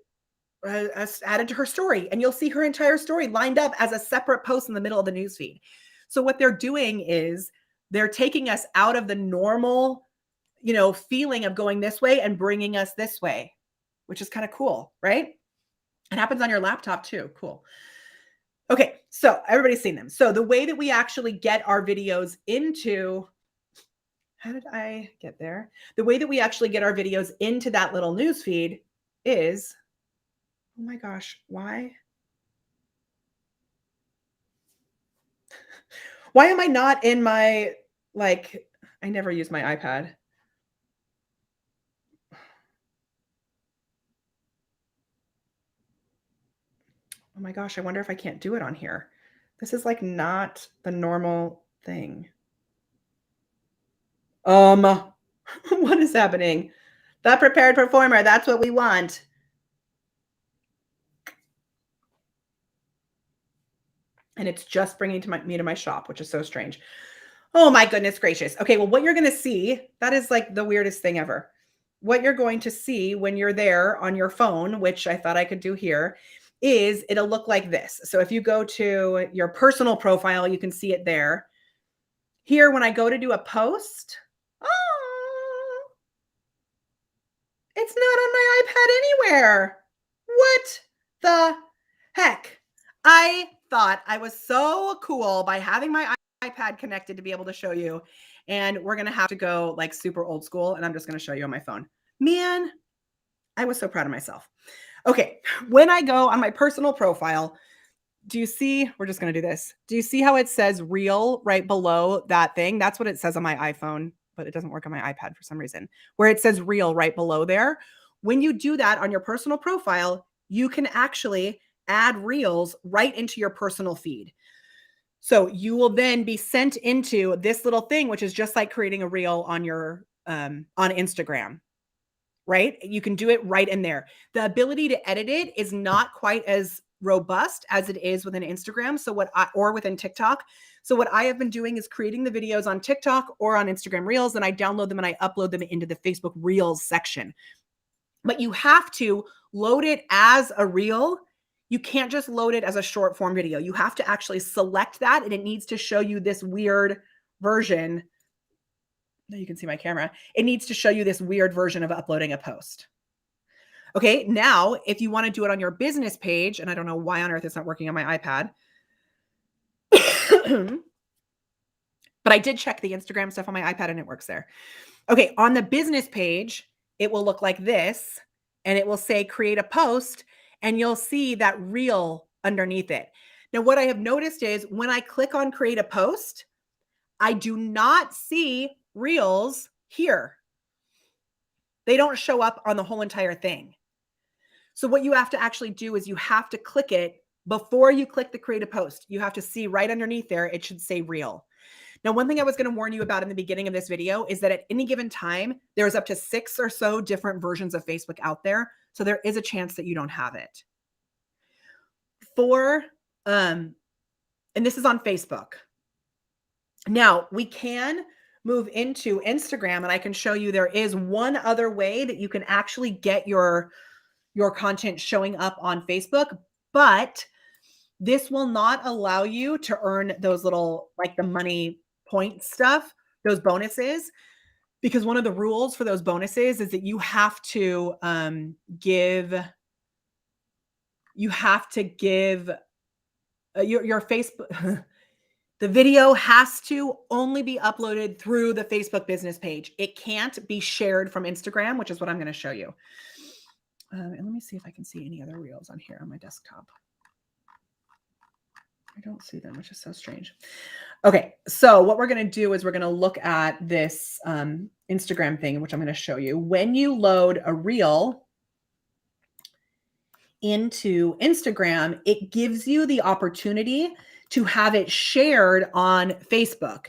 added to her story, and you'll see her entire story lined up as a separate post in the middle of the news feed. So what they're doing is they're taking us out of the normal, feeling of going this way and bringing us this way, which is kind of cool, right? It happens on your laptop too. Cool. Okay. So everybody's seen them. So the way that we actually get our videos into, how did I get there? The way that we actually get our videos into that little news feed is, oh my gosh, why? Why am I not in my, like, I never use my iPad. Oh my gosh, I wonder if I can't do it on here. This is like not the normal thing. What is happening? The prepared performer, that's what we want. And it's just bringing me to my shop, which is so strange. Oh my goodness gracious. Okay, well, what you're going to see, that is like the weirdest thing ever. What you're going to see when you're there on your phone, which I thought I could do here, is it'll look like this. So if you go to your personal profile, you can see it there. Here, when I go to do a post, oh, it's not on my iPad anywhere. What the heck? I thought I was so cool by having my iPad connected to be able to show you. And we're going to have to go like super old school. And I'm just going to show you on my phone. Man, I was so proud of myself. Okay. When I go on my personal profile, do you see, we're just going to do this. Do you see how it says reel right below that thing? That's what it says on my iPhone, but it doesn't work on my iPad for some reason, where it says reel right below there. When you do that on your personal profile, you can actually add reels right into your personal feed. So you will then be sent into this little thing, which is just like creating a reel on your on Instagram, right? You can do it right in there. The ability to edit it is not quite as robust as it is within Instagram. So or within TikTok. So what I have been doing is creating the videos on TikTok or on Instagram Reels, and I download them and I upload them into the Facebook Reels section. But you have to load it as a reel. You can't just load it as a short form video. You have to actually select that, and it needs to show you this weird version. Now you can see my camera. It needs to show you this weird version of uploading a post. Okay, now if you want to do it on your business page, and I don't know why on earth it's not working on my iPad, but I did check the Instagram stuff on my iPad and it works there. Okay, on the business page, it will look like this, and it will say create a post, and you'll see that reel underneath it. Now, what I have noticed is when I click on create a post, I do not see reels here. They don't show up on the whole entire thing. So what you have to actually do is you have to click it before you click the create a post. You have to see right underneath there, it should say reel. Now, one thing I was going to warn you about in the beginning of this video is that at any given time, there's up to 6 or so different versions of Facebook out there. So there is a chance that you don't have it. And this is on Facebook. Now, we can move into Instagram, and I can show you there is one other way that you can actually get your content showing up on Facebook, but this will not allow you to earn those little, like the money point stuff, those bonuses, because one of the rules for those bonuses is that you have to give your Facebook, the video has to only be uploaded through the Facebook business page. It can't be shared from Instagram, which is what I'm going to show you. And let me see if I can see any other reels on here on my desktop. I don't see them, which is so strange. Okay, so what we're going to do is we're going to look at this Instagram thing, which I'm going to show you. When you load a reel into Instagram, it gives you the opportunity to have it shared on Facebook.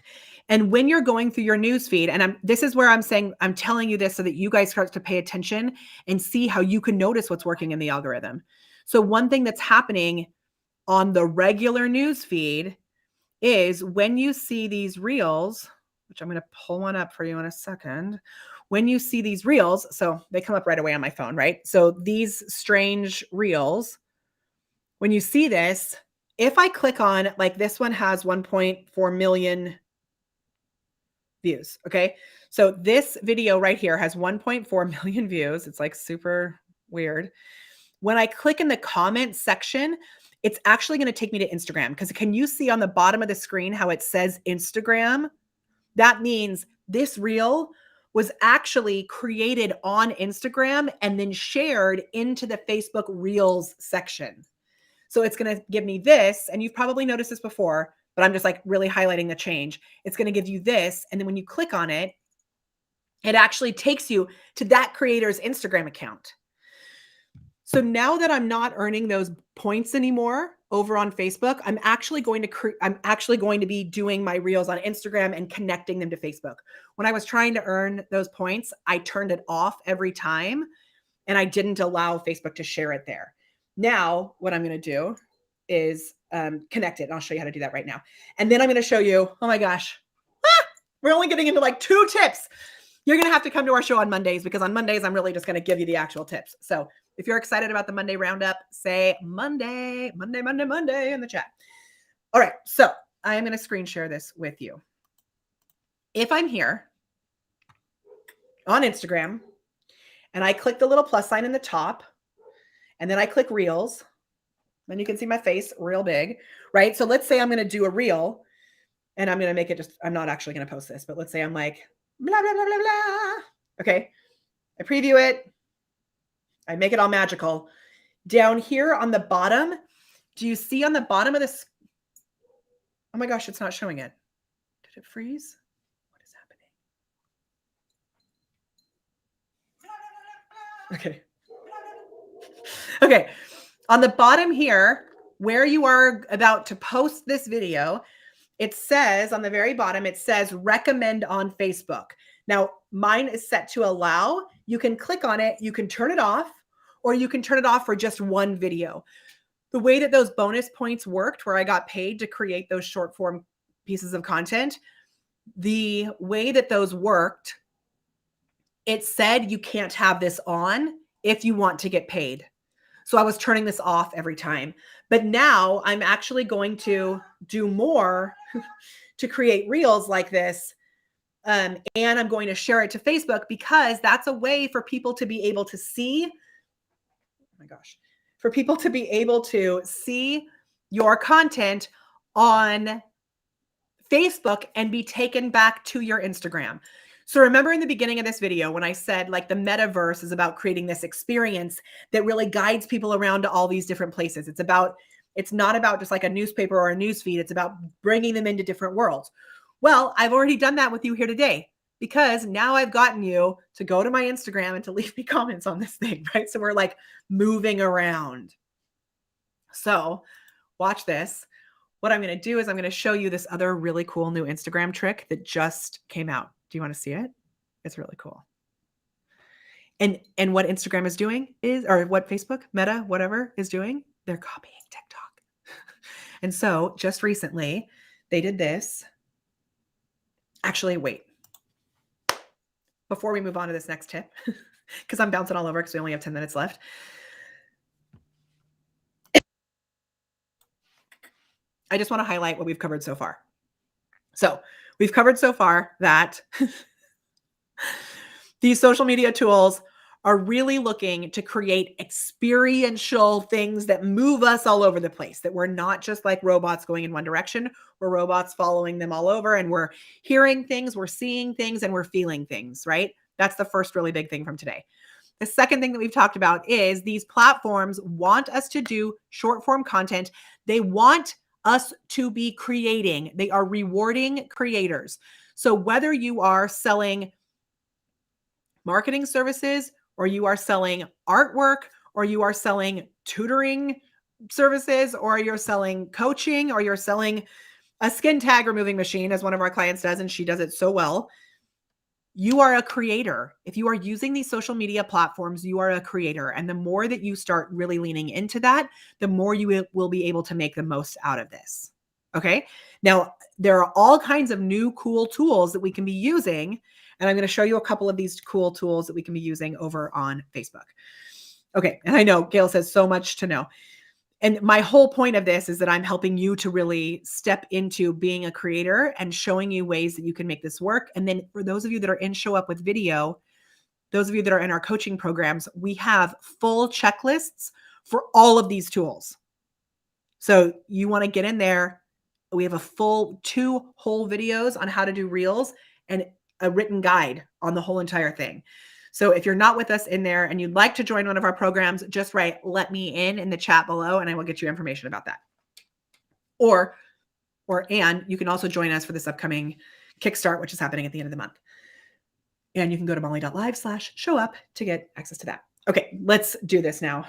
And when you're going through your newsfeed, and this is where I'm saying, I'm telling you this so that you guys start to pay attention and see how you can notice what's working in the algorithm. So one thing that's happening on the regular newsfeed is when you see these reels, which I'm going to pull one up for you in a second. When you see these reels, so they come up right away on my phone, right? So these strange reels, when you see this, if I click on, like this one has 1.4 million views. Okay. So this video right here has 1.4 million views. It's like super weird. When I click in the comment section, it's actually going to take me to Instagram, because can you see on the bottom of the screen how it says Instagram? That means this reel was actually created on Instagram and then shared into the Facebook Reels section. So it's going to give me this, and you've probably noticed this before. but I'm just like really highlighting the change. It's going to give you this. And then when you click on it, it actually takes you to that creator's Instagram account. So now that I'm not earning those points anymore over on Facebook, I'm actually going to be doing my reels on Instagram and connecting them to Facebook. When I was trying to earn those points, I turned it off every time and I didn't allow Facebook to share it there. Now, what I'm going to do is connect it. And I'll show you how to do that right now. And then I'm going to show you, oh my gosh, we're only getting into like 2 tips. You're going to have to come to our show on Mondays because on Mondays, I'm really just going to give you the actual tips. So if you're excited about the Monday roundup, say Monday in the chat. All right. So I am going to screen share this with you. If I'm here on Instagram and I click the little plus sign in the top and then I click reels, then you can see my face real big, right? So let's say I'm going to do a reel and I'm going to make it I'm not actually going to post this, but let's say I'm like, blah, blah, blah, blah, blah. Okay. I preview it. I make it all magical. Down here on the bottom, do you see on the bottom of this? Oh my gosh, it's not showing it. Did it freeze? What is happening? Okay. Okay. On the bottom here, where you are about to post this video, it says on the very bottom, it says recommend on Facebook. Now, mine is set to allow. You can click on it. You can turn it off, or you can turn it off for just one video. The way that those bonus points worked, where I got paid to create those short form pieces of content, the way that those worked, it said you can't have this on if you want to get paid. So I was turning this off every time. But now I'm actually going to do more to create reels like this. And I'm going to share it to Facebook because that's a way for people to be able to see. Oh my gosh. For people to be able to see your content on Facebook and be taken back to your Instagram. So remember in the beginning of this video when I said like the metaverse is about creating this experience that really guides people around to all these different places. It's not about just like a newspaper or a news feed. It's about bringing them into different worlds. Well, I've already done that with you here today because now I've gotten you to go to my Instagram and to leave me comments on this thing, right? So we're like moving around. So watch this. What I'm going to do is I'm going to show you this other really cool new Instagram trick that just came out. Do you want to see it? It's really cool. And what Instagram is doing is, or what Facebook, Meta, whatever is doing, they're copying TikTok. And so just recently they did this. Actually, wait. Before we move on to this next tip, because I'm bouncing all over because we only have 10 minutes left. I just want to highlight what we've covered so far. So we've covered so far that these social media tools are really looking to create experiential things that move us all over the place, that we're not just like robots going in one direction. We're robots following them all over, and we're hearing things, we're seeing things, and we're feeling things, right? That's the first really big thing from today. The second thing that we've talked about is these platforms want us to do short form content. They want us to be creating. They are rewarding creators. So whether you are selling marketing services, or you are selling artwork, or you are selling tutoring services, or you're selling coaching, or you're selling a skin tag removing machine, as one of our clients does, and she does it so well. You are a creator. If you are using these social media platforms, you are a creator. And the more that you start really leaning into that, the more you will be able to make the most out of this. Okay. Now, there are all kinds of new cool tools that we can be using. And I'm going to show you a couple of these cool tools that we can be using over on Facebook. Okay. And I know Gail says so much to know. And my whole point of this is that I'm helping you to really step into being a creator and showing you ways that you can make this work. And then for those of you that are in Show Up with Video, those of you that are in our coaching programs, we have full checklists for all of these tools. So you want to get in there. We have a full 2 whole videos on how to do reels and a written guide on the whole entire thing. So if you're not with us in there and you'd like to join one of our programs, just write "let me in" the chat below and I will get you information about that. Or And you can also join us for this upcoming Kickstart, which is happening at the end of the month. And you can go to molly.live/showup to get access to that. Okay, let's do this now.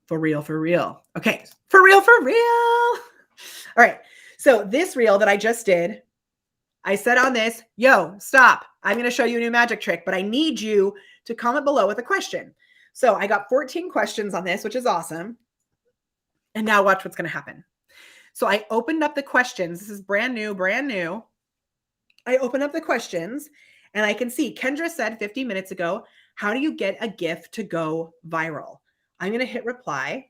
For real, for real. Okay, for real, for real. All right, so this reel that I just did, I said on this, yo, stop. I'm going to show you a new magic trick, but I need you to comment below with a question. So I got 14 questions on this, which is awesome. And now watch what's going to happen. So I opened up the questions. This is brand new, brand new. I open up the questions and I can see Kendra said 50 minutes ago, how do you get a GIF to go viral? I'm going to hit reply.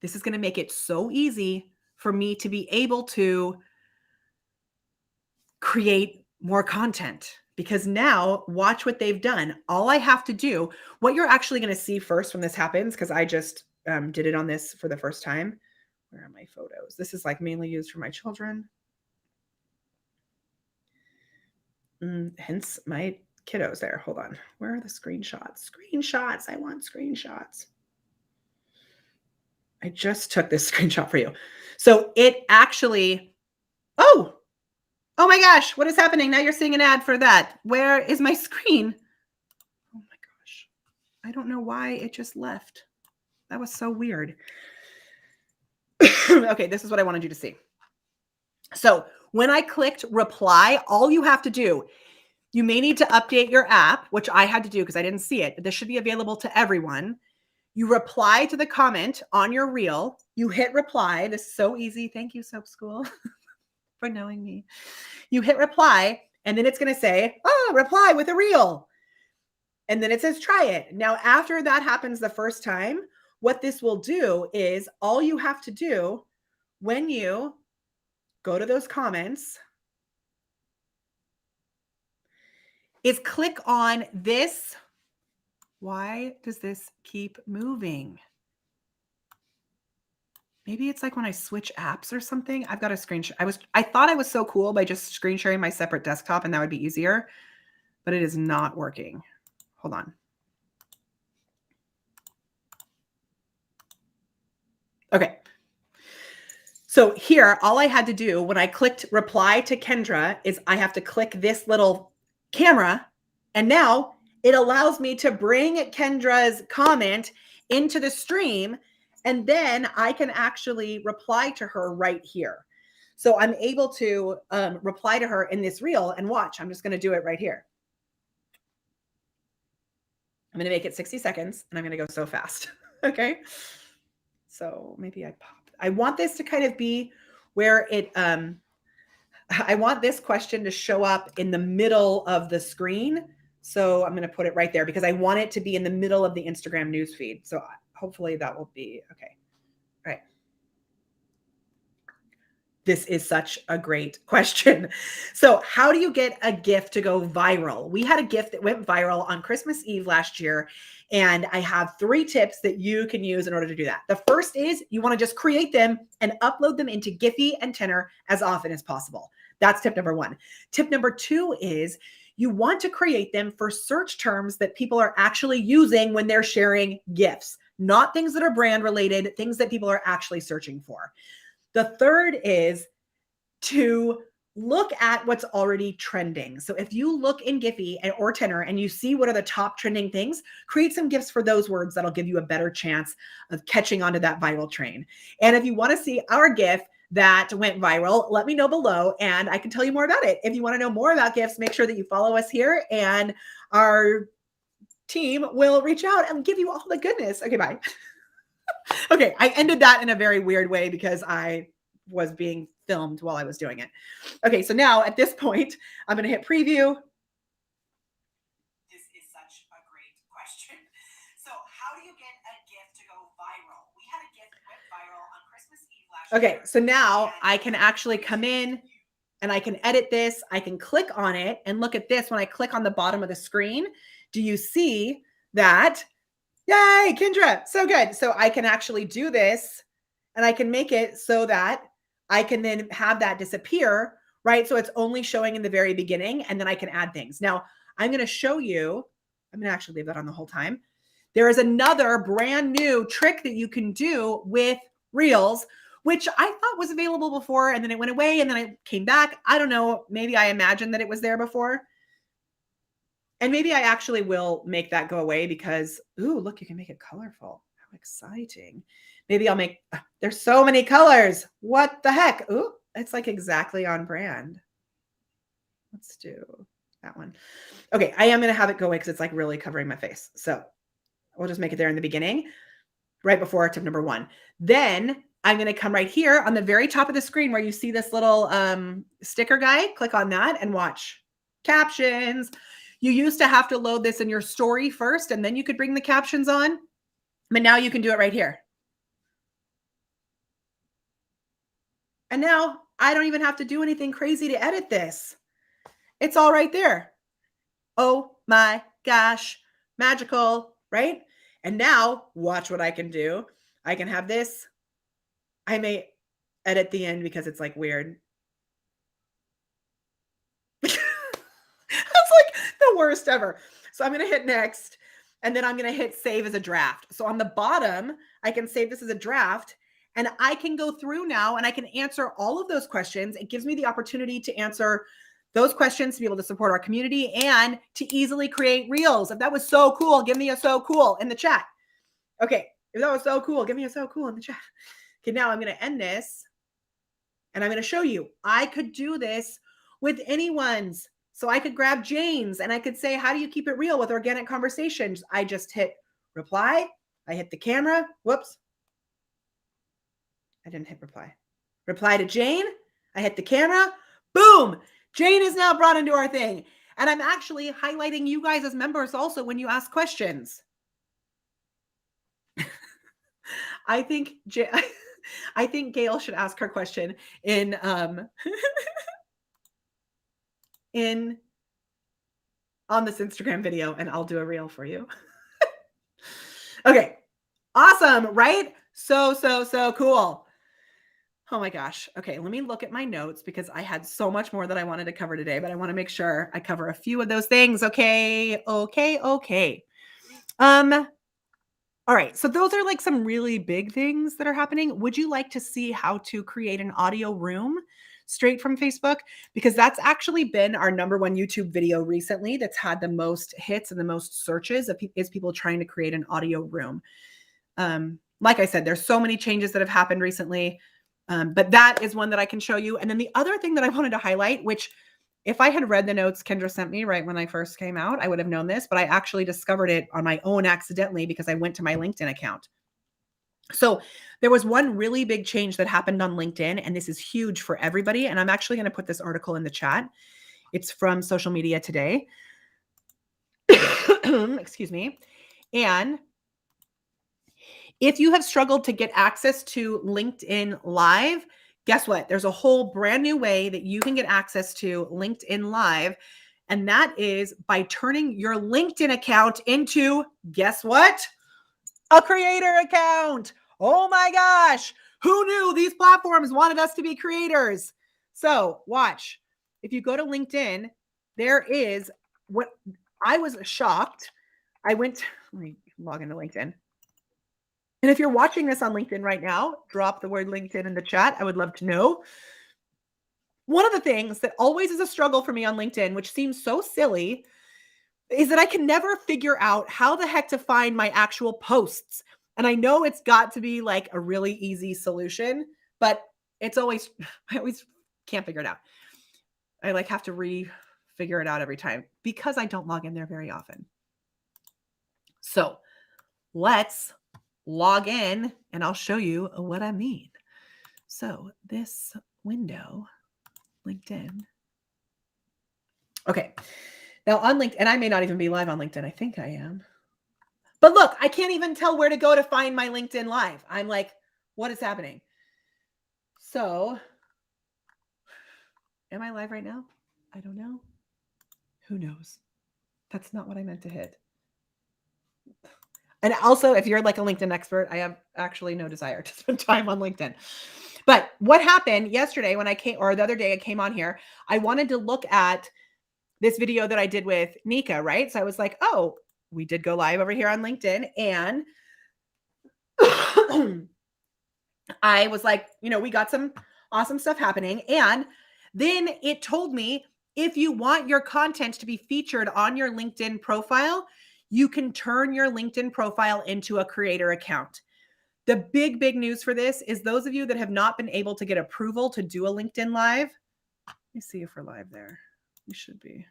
This is going to make it so easy for me to be able to create more content, because now watch what they've done. All I have to do, what you're actually going to see first when this happens, because I just did it on this for the first time. Where are my photos? This is like mainly used for my children. Hence my kiddos there. Hold on. Where are the screenshots? Screenshots. I want screenshots. I just took this screenshot for you. So it actually, oh my gosh, what is happening? Now you're seeing an ad for that. Where is my screen? Oh my gosh. I don't know why it just left. That was so weird. Okay, this is what I wanted you to see. So when I clicked reply, all you have to do, you may need to update your app, which I had to do because I didn't see it, but this should be available to everyone. You reply to the comment on your reel. You hit reply. This is so easy. Thank you, Soap School, for knowing me. You hit reply, and then it's going to say, oh, reply with a reel. And then it says, try it. Now, after that happens the first time, what this will do is all you have to do when you go to those comments is click on this. Why does this keep moving? Maybe it's like when I switch apps or something. I've got a screenshot. I thought I was so cool by just screen sharing my separate desktop and that would be easier, but it is not working. Hold on. Okay. So here, all I had to do when I clicked reply to Kendra is I have to click this little camera, and now it allows me to bring Kendra's comment into the stream, and then I can actually reply to her right here. So I'm able to reply to her in this reel, and watch, I'm just going to do it right here. I'm going to make it 60 seconds and I'm going to go so fast. Okay. So maybe I want this to kind of be where it, I want this question to show up in the middle of the screen. So I'm going to put it right there because I want it to be in the middle of the Instagram newsfeed. So hopefully that will be okay. All right. This is such a great question. So how do you get a GIF to go viral? We had a GIF that went viral on Christmas Eve last year, and I have 3 tips that you can use in order to do that. The first is you want to just create them and upload them into Giphy and Tenor as often as possible. That's tip number 1. Tip number 2 is you want to create them for search terms that people are actually using when they're sharing GIFs, not things that are brand related, things that people are actually searching for. The third is to look at what's already trending. So if you look in Giphy or Tenor and you see what are the top trending things, create some GIFs for those words that'll give you a better chance of catching onto that viral train. And if you want to see our GIF that went viral, let me know below and I can tell you more about it. If you want to know more about GIFs, make sure that you follow us here and our team will reach out and give you all the goodness. Okay, bye. Okay, I ended that in a very weird way because I was being filmed while I was doing it. Okay, so now at this point, I'm going to hit preview. This is such a great question. So how do you get a GIF to go viral? We had a GIF that went viral on Christmas Eve last year. Okay, so now I can actually come in and I can edit this. I can click on it and look at this. When I click on the bottom of the screen, do you see that? Yay, Kendra, so good. So I can actually do this and I can make it so that I can then have that disappear, right? So it's only showing in the very beginning and then I can add things. Now I'm going to show you, I'm going to actually leave that on the whole time. There is another brand new trick that you can do with Reels, which I thought was available before, and then it went away, and then I came back. I don't know. Maybe I imagined that it was there before. And maybe I actually will make that go away because, ooh, look, you can make it colorful. How exciting. Maybe I'll make, there's so many colors. What the heck? Ooh, it's like exactly on brand. Let's do that one. Okay, I am going to have it go away because it's like really covering my face. So we'll just make it there in the beginning, right before tip number 1. Then I'm going to come right here on the very top of the screen where you see this little sticker guy. Click on that and watch captions. You used to have to load this in your story first, and then you could bring the captions on. But now you can do it right here. And now I don't even have to do anything crazy to edit this. It's all right there. Oh my gosh, magical, right? And now watch what I can do. I can have this. I may edit the end because it's like weird. That's like the worst ever. So I'm going to hit next, and then I'm going to hit save as a draft. So on the bottom, I can save this as a draft, and I can go through now and I can answer all of those questions. It gives me the opportunity to answer those questions, to be able to support our community and to easily create reels. If that was so cool, give me a so cool in the chat. Okay. If that was so cool, give me a so cool in the chat. Okay. Now I'm going to end this, and I'm going to show you, I could do this with anyone's. So I could grab Jane's and I could say, how do you keep it real with organic conversations? I just hit reply. I hit the camera. Whoops. I didn't hit reply. Reply to Jane. I hit the camera. Boom. Jane is now brought into our thing. And I'm actually highlighting you guys as members also when you ask questions. I think Gail should ask her question in on this Instagram video, and I'll do a reel for you. Okay. Awesome, right? So cool. Oh my gosh. Okay, let me look at my notes because I had so much more that I wanted to cover today, but I want to make sure I cover a few of those things. Okay. All right. So those are like some really big things that are happening. Would you like to see how to create an audio room straight from Facebook? Because that's actually been our #1 YouTube video recently that's had the most hits and the most searches is people trying to create an audio room. Like I said, there's so many changes that have happened recently, but that is one that I can show you. And then the other thing that I wanted to highlight, which if I had read the notes Kendra sent me right when I first came out, I would have known this, but I actually discovered it on my own accidentally because I went to my LinkedIn account. So there was one really big change that happened on LinkedIn, and this is huge for everybody. And I'm actually going to put this article in the chat. It's from Social Media Today. Excuse me. And if you have struggled to get access to LinkedIn Live, guess what? There's a whole brand new way that you can get access to LinkedIn Live. And that is by turning your LinkedIn account into, guess what? A creator account. Oh my gosh. Who knew these platforms wanted us to be creators? So watch. If you go to LinkedIn, there is what I was shocked. Let me log into LinkedIn. And if you're watching this on LinkedIn right now, drop the word LinkedIn in the chat. I would love to know. One of the things that always is a struggle for me on LinkedIn, which seems so silly, is that I can never figure out how the heck to find my actual posts. And I know it's got to be like a really easy solution, but I always can't figure it out. I like have to figure it out every time because I don't log in there very often. So let's log in and I'll show you what I mean. So this window, LinkedIn. Okay. Now on LinkedIn, and I may not even be live on LinkedIn. I think I am. But look, I can't even tell where to go to find my LinkedIn Live. I'm like, what is happening? So am I live right now? I don't know. Who knows? That's not what I meant to hit. And also, if you're like a LinkedIn expert, I have actually no desire to spend time on LinkedIn. But what happened yesterday when I came, or the other day I came on here, I wanted to look at this video that I did with Nika, right? So I was like, oh, we did go live over here on LinkedIn. And I was like, we got some awesome stuff happening. And then it told me, if you want your content to be featured on your LinkedIn profile, you can turn your LinkedIn profile into a creator account. The big, big news for this is those of you that have not been able to get approval to do a LinkedIn Live. Let me see if we're live there. We should be.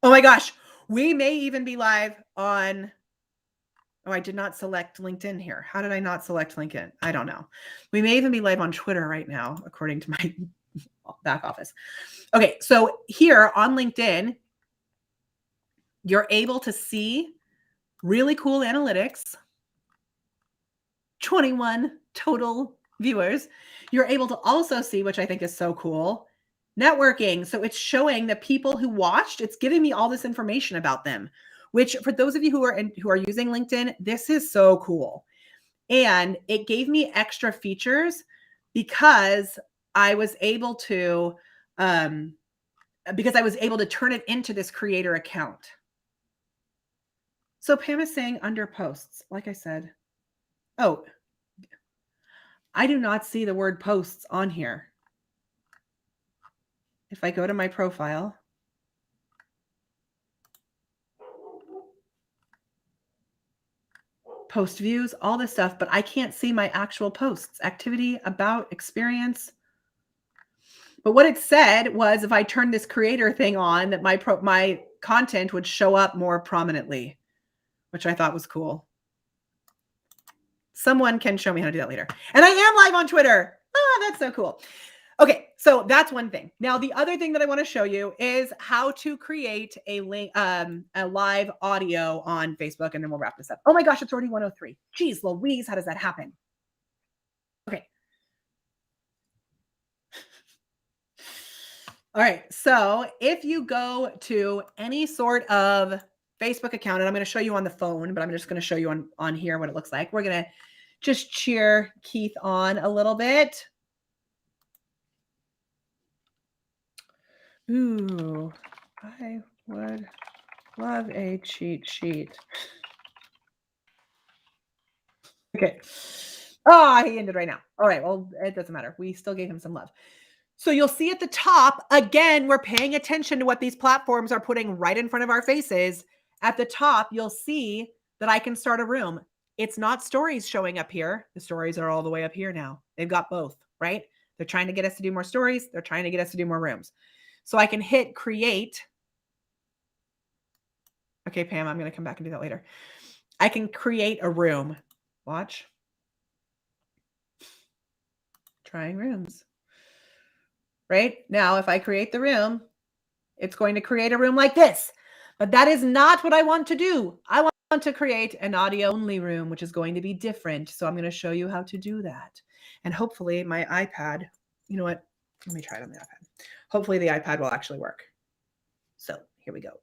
Oh my gosh. We may even be live on. Oh, I did not select LinkedIn here. How did I not select LinkedIn? I don't know. We may even be live on Twitter right now, according to my back office. Okay, so here on LinkedIn, you're able to see really cool analytics, 21 total viewers. You're able to also see, which I think is so cool, networking. So it's showing the people who watched, it's giving me all this information about them, which for those of you who are using LinkedIn, this is so cool. And it gave me extra features because I was able to turn it into this creator account. So Pam is saying under posts, like I said. Oh, I do not see the word posts on here. If I go to my profile, post views, all this stuff, but I can't see my actual posts, activity, about, experience. But what it said was if I turned this creator thing on, that my content would show up more prominently, which I thought was cool. Someone can show me how to do that later. And I am live on Twitter. Ah, that's so cool. Okay, so that's one thing. Now, the other thing that I want to show you is how to create a live audio on Facebook, and then we'll wrap this up. Oh my gosh, it's already 1:03. Geez, Louise, how does that happen? Okay. All right, so if you go to any sort of Facebook account, and I'm going to show you on the phone, but I'm just going to show you on here what it looks like. We're going to just cheer Keith on a little bit. Ooh, I would love a cheat sheet. Okay. Oh, he ended right now. All right. Well, it doesn't matter. We still gave him some love. So you'll see at the top, again, we're paying attention to what these platforms are putting right in front of our faces. At the top, you'll see that I can start a room. It's not stories showing up here. The stories are all the way up here now. They've got both, right? They're trying to get us to do more stories. They're trying to get us to do more rooms. So I can hit create. Okay, Pam, I'm going to come back and do that later. I can create a room. Watch. Trying rooms. Right? Now, if I create the room, it's going to create a room like this. But that is not what I want to do. I want to create an audio-only room, which is going to be different. So I'm going to show you how to do that. And hopefully my iPad, you know what? Let me try it on the iPad. Hopefully the iPad will actually work. So here we go.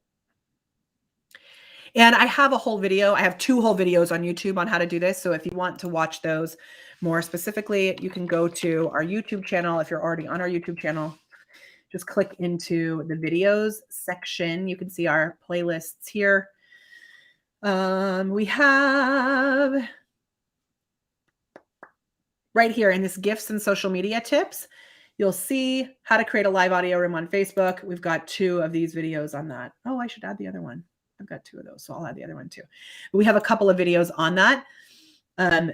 And I have a whole video. I have 2 whole videos on YouTube on how to do this. So if you want to watch those more specifically, you can go to our YouTube channel. If you're already on our YouTube channel, just click into the videos section. You can see our playlists here. We have right here in this gifts and social media tips, you'll see how to create a live audio room on Facebook. We've got 2 of these videos on that. Oh, I should add the other one. I've got 2 of those, so I'll add the other one too. But we have a couple of videos on that.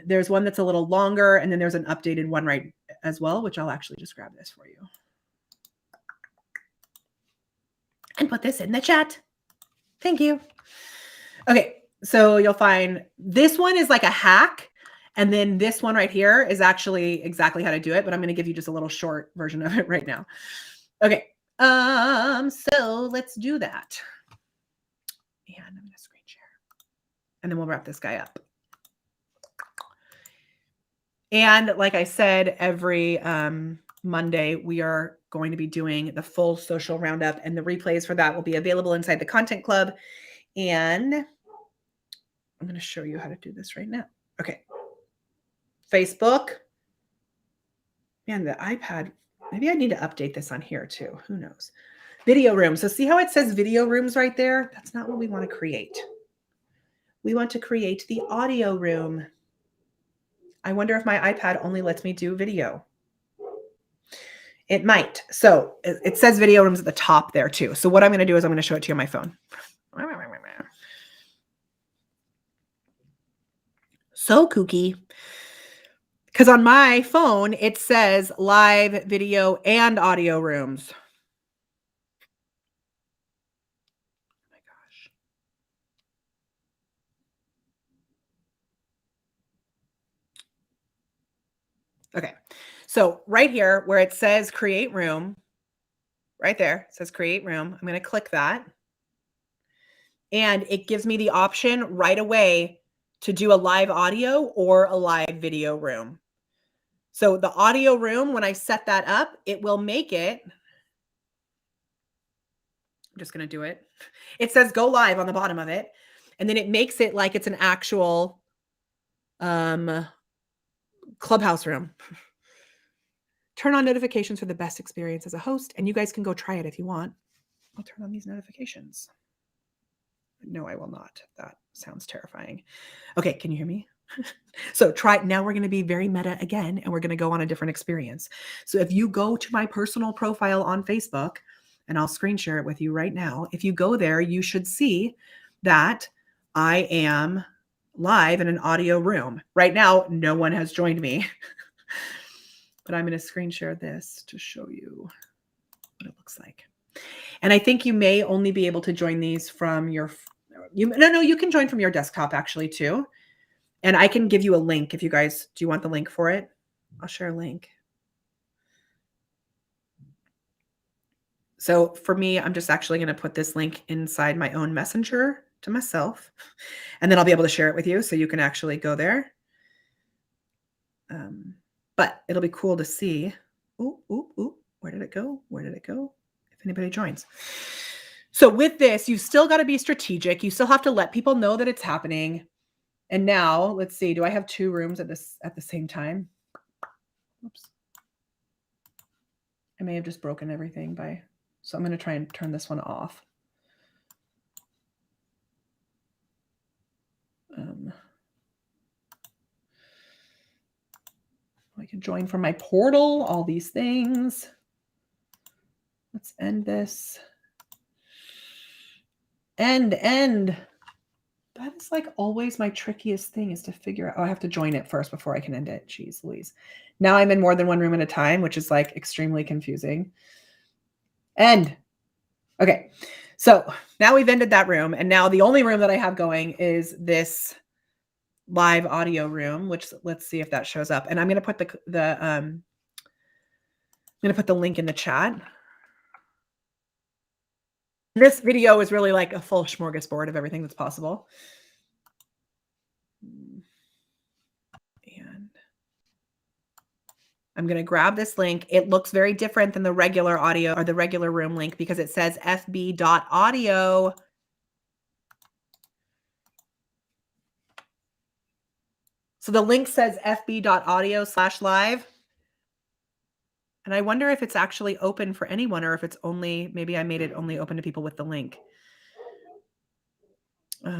There's one that's a little longer, and then there's an updated one right as well, which I'll actually just grab this for you and put this in the chat. Thank you. Okay, so you'll find this one is like a hack, and then this one right here is actually exactly how to do it, but I'm going to give you just a little short version of it right now. Okay, so let's do that. And I'm going to screen share. And then we'll wrap this guy up. And like I said, every Monday, we are going to be doing the full social roundup, and the replays for that will be available inside the Content Club. And I'm going to show you how to do this right now. Okay. Facebook. Man, the iPad, maybe I need to update this on here too. Who knows? Video rooms. So see how it says video rooms right there? That's not what we want to create. We want to create the audio room. I wonder if my iPad only lets me do video. It might. So it says video rooms at the top there too. So what I'm going to do is I'm going to show it to you on my phone. So kooky. Because on my phone, it says live video and audio rooms. Oh my gosh. Okay. So right here where it says create room, right there, it says create room. I'm going to click that. And it gives me the option right away to do a live audio or a live video room. So the audio room, when I set that up, it will make it. I'm just going to do it. It says go live on the bottom of it. And then it makes it like it's an actual Clubhouse room. Turn on notifications for the best experience as a host. And you guys can go try it if you want. I'll turn on these notifications. No, I will not. That sounds terrifying. Okay, can you hear me? So now we're going to be very meta again, and we're going to go on a different experience. So if you go to my personal profile on Facebook, and I'll screen share it with you right now. If you go there, you should see that I am live in an audio room. Right now, no one has joined me, but I'm going to screen share this to show you what it looks like. And I think you may only be able to join these from your, you can join from your desktop actually too. And I can give you a link if you guys, do you want the link for it? I'll share a link. So for me, I'm just actually going to put this link inside my own messenger to myself, and then I'll be able to share it with you so you can actually go there. But it'll be cool to see. Ooh, where did it go? Where did it go? If anybody joins. So with this, you've still got to be strategic. You still have to let people know that it's happening. And now let's see, do I have two rooms at the same time? Oops. I may have just broken everything so I'm going to try and turn this one off. I can join from my portal, all these things. Let's end this. End. That is like always my trickiest thing is to figure out. Oh, I have to join it first before I can end it. Jeez Louise. Now I'm in more than one room at a time, which is like extremely confusing. End. Okay. So now we've ended that room. And now the only room that I have going is this live audio room, which let's see if that shows up. And I'm going to put I'm going to put the link in the chat. This video is really like a full smorgasbord of everything that's possible. And I'm going to grab this link. It looks very different than the regular audio or the regular room link because it says fb.audio. So the link says fb.audio/live. And I wonder if it's actually open for anyone or if it's only, maybe I made it only open to people with the link. But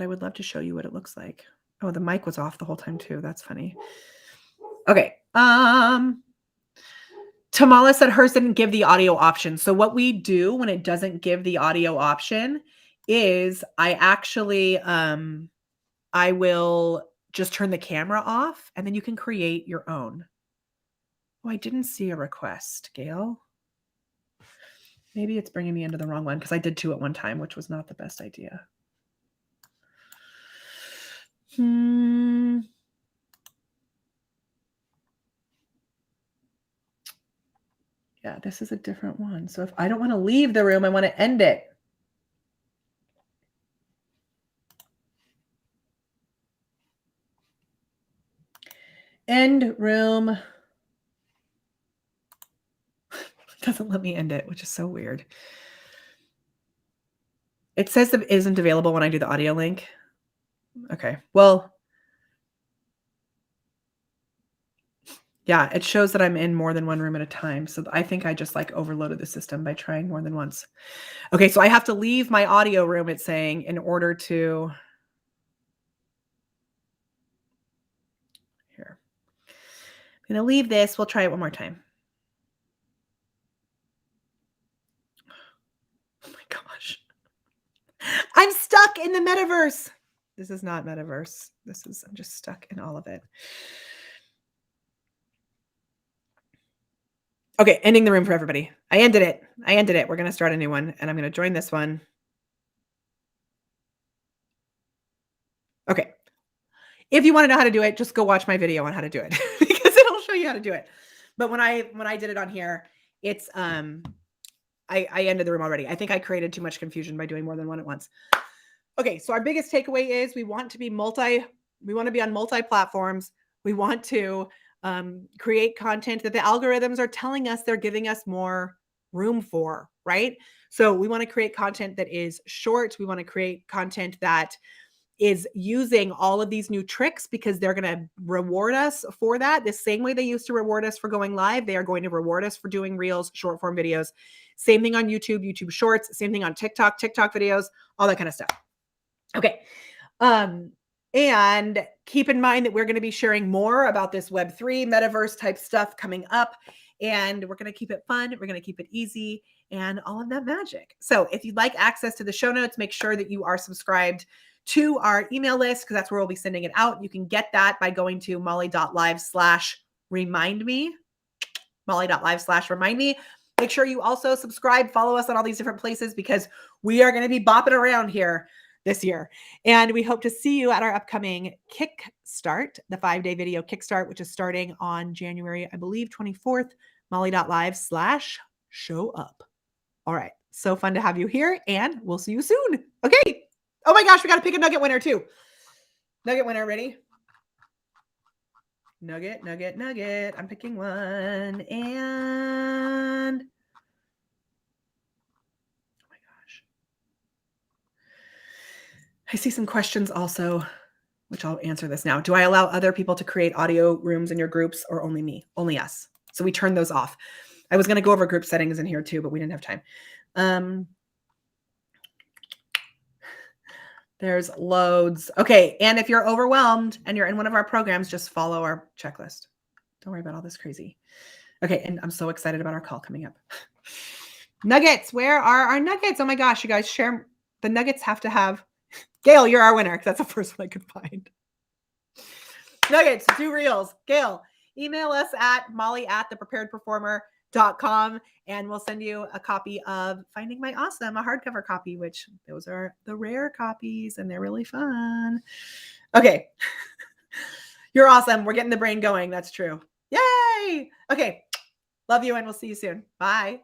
I would love to show you what it looks like. Oh, the mic was off the whole time too. That's funny. Okay. Tamala said hers didn't give the audio option. So what we do when it doesn't give the audio option is I actually, I will just turn the camera off and then you can create your own. Oh, I didn't see a request, Gail. Maybe it's bringing me into the wrong one because I did two at one time, which was not the best idea. Yeah, this is a different one. So if I don't want to leave the room, I want to end it. End room. Doesn't let me end it, which is so weird. It says that it isn't available when I do the audio link. Okay, well, yeah, it shows that I'm in more than one room at a time. So I think I just like overloaded the system by trying more than once. Okay, so I have to leave my audio room, it's saying, in order to... I'm going to leave this. We'll try it one more time. Oh my gosh. I'm stuck in the metaverse. This is not metaverse. I'm just stuck in all of it. Okay, ending the room for everybody. I ended it. We're going to start a new one, and I'm going to join this one. Okay. If you want to know how to do it, just go watch my video on how to do it because it'll show you how to do it. But when I did it on here, it's I ended the room already. I think I created too much confusion by doing more than one at once. Okay, so our biggest takeaway is we want to be on multi platforms. We want to create content that the algorithms are telling us they're giving us more room for, right? So we want to create content that is short. We want to create content that is using all of these new tricks because they're going to reward us for that. The same way they used to reward us for going live, they are going to reward us for doing reels, short form videos. Same thing on YouTube, YouTube shorts, same thing on TikTok, TikTok videos, all that kind of stuff. Okay. And keep in mind that we're going to be sharing more about this Web3 metaverse type stuff coming up, and we're going to keep it fun. We're going to keep it easy and all of that magic. So if you'd like access to the show notes, make sure that you are subscribed to our email list because that's where we'll be sending it out. You can get that by going to molly.live/remindme, molly.live/remindme. Make sure you also subscribe, follow us on all these different places because we are going to be bopping around here this year. And we hope to see you at our upcoming Kickstart, the 5-day video Kickstart, which is starting on January, I believe, 24th, molly.live/show up. All right. So fun to have you here, and we'll see you soon. Okay. Oh my gosh, we got to pick a nugget winner too. Nugget winner, ready? Nugget. I'm picking one. And oh my gosh. I see some questions also, which I'll answer this now. Do I allow other people to create audio rooms in your groups or only me? Only us. So we turned those off. I was going to go over group settings in here too, but we didn't have time. There's loads. Okay. And if you're overwhelmed and you're in one of our programs, just follow our checklist. Don't worry about all this crazy. Okay. And I'm so excited about our call coming up. Nuggets. Where are our nuggets? Oh my gosh, you guys share. The nuggets have to have. Gail, you're our winner because that's the first one I could find. Nuggets, do reels. Gail, email us at molly@thepreparedperformer.com and we'll send you a copy of Finding My Awesome, a hardcover copy, which those are the rare copies and they're really fun. Okay. You're awesome. We're getting the brain going. That's true. Yay. Okay. Love you and we'll see you soon. Bye.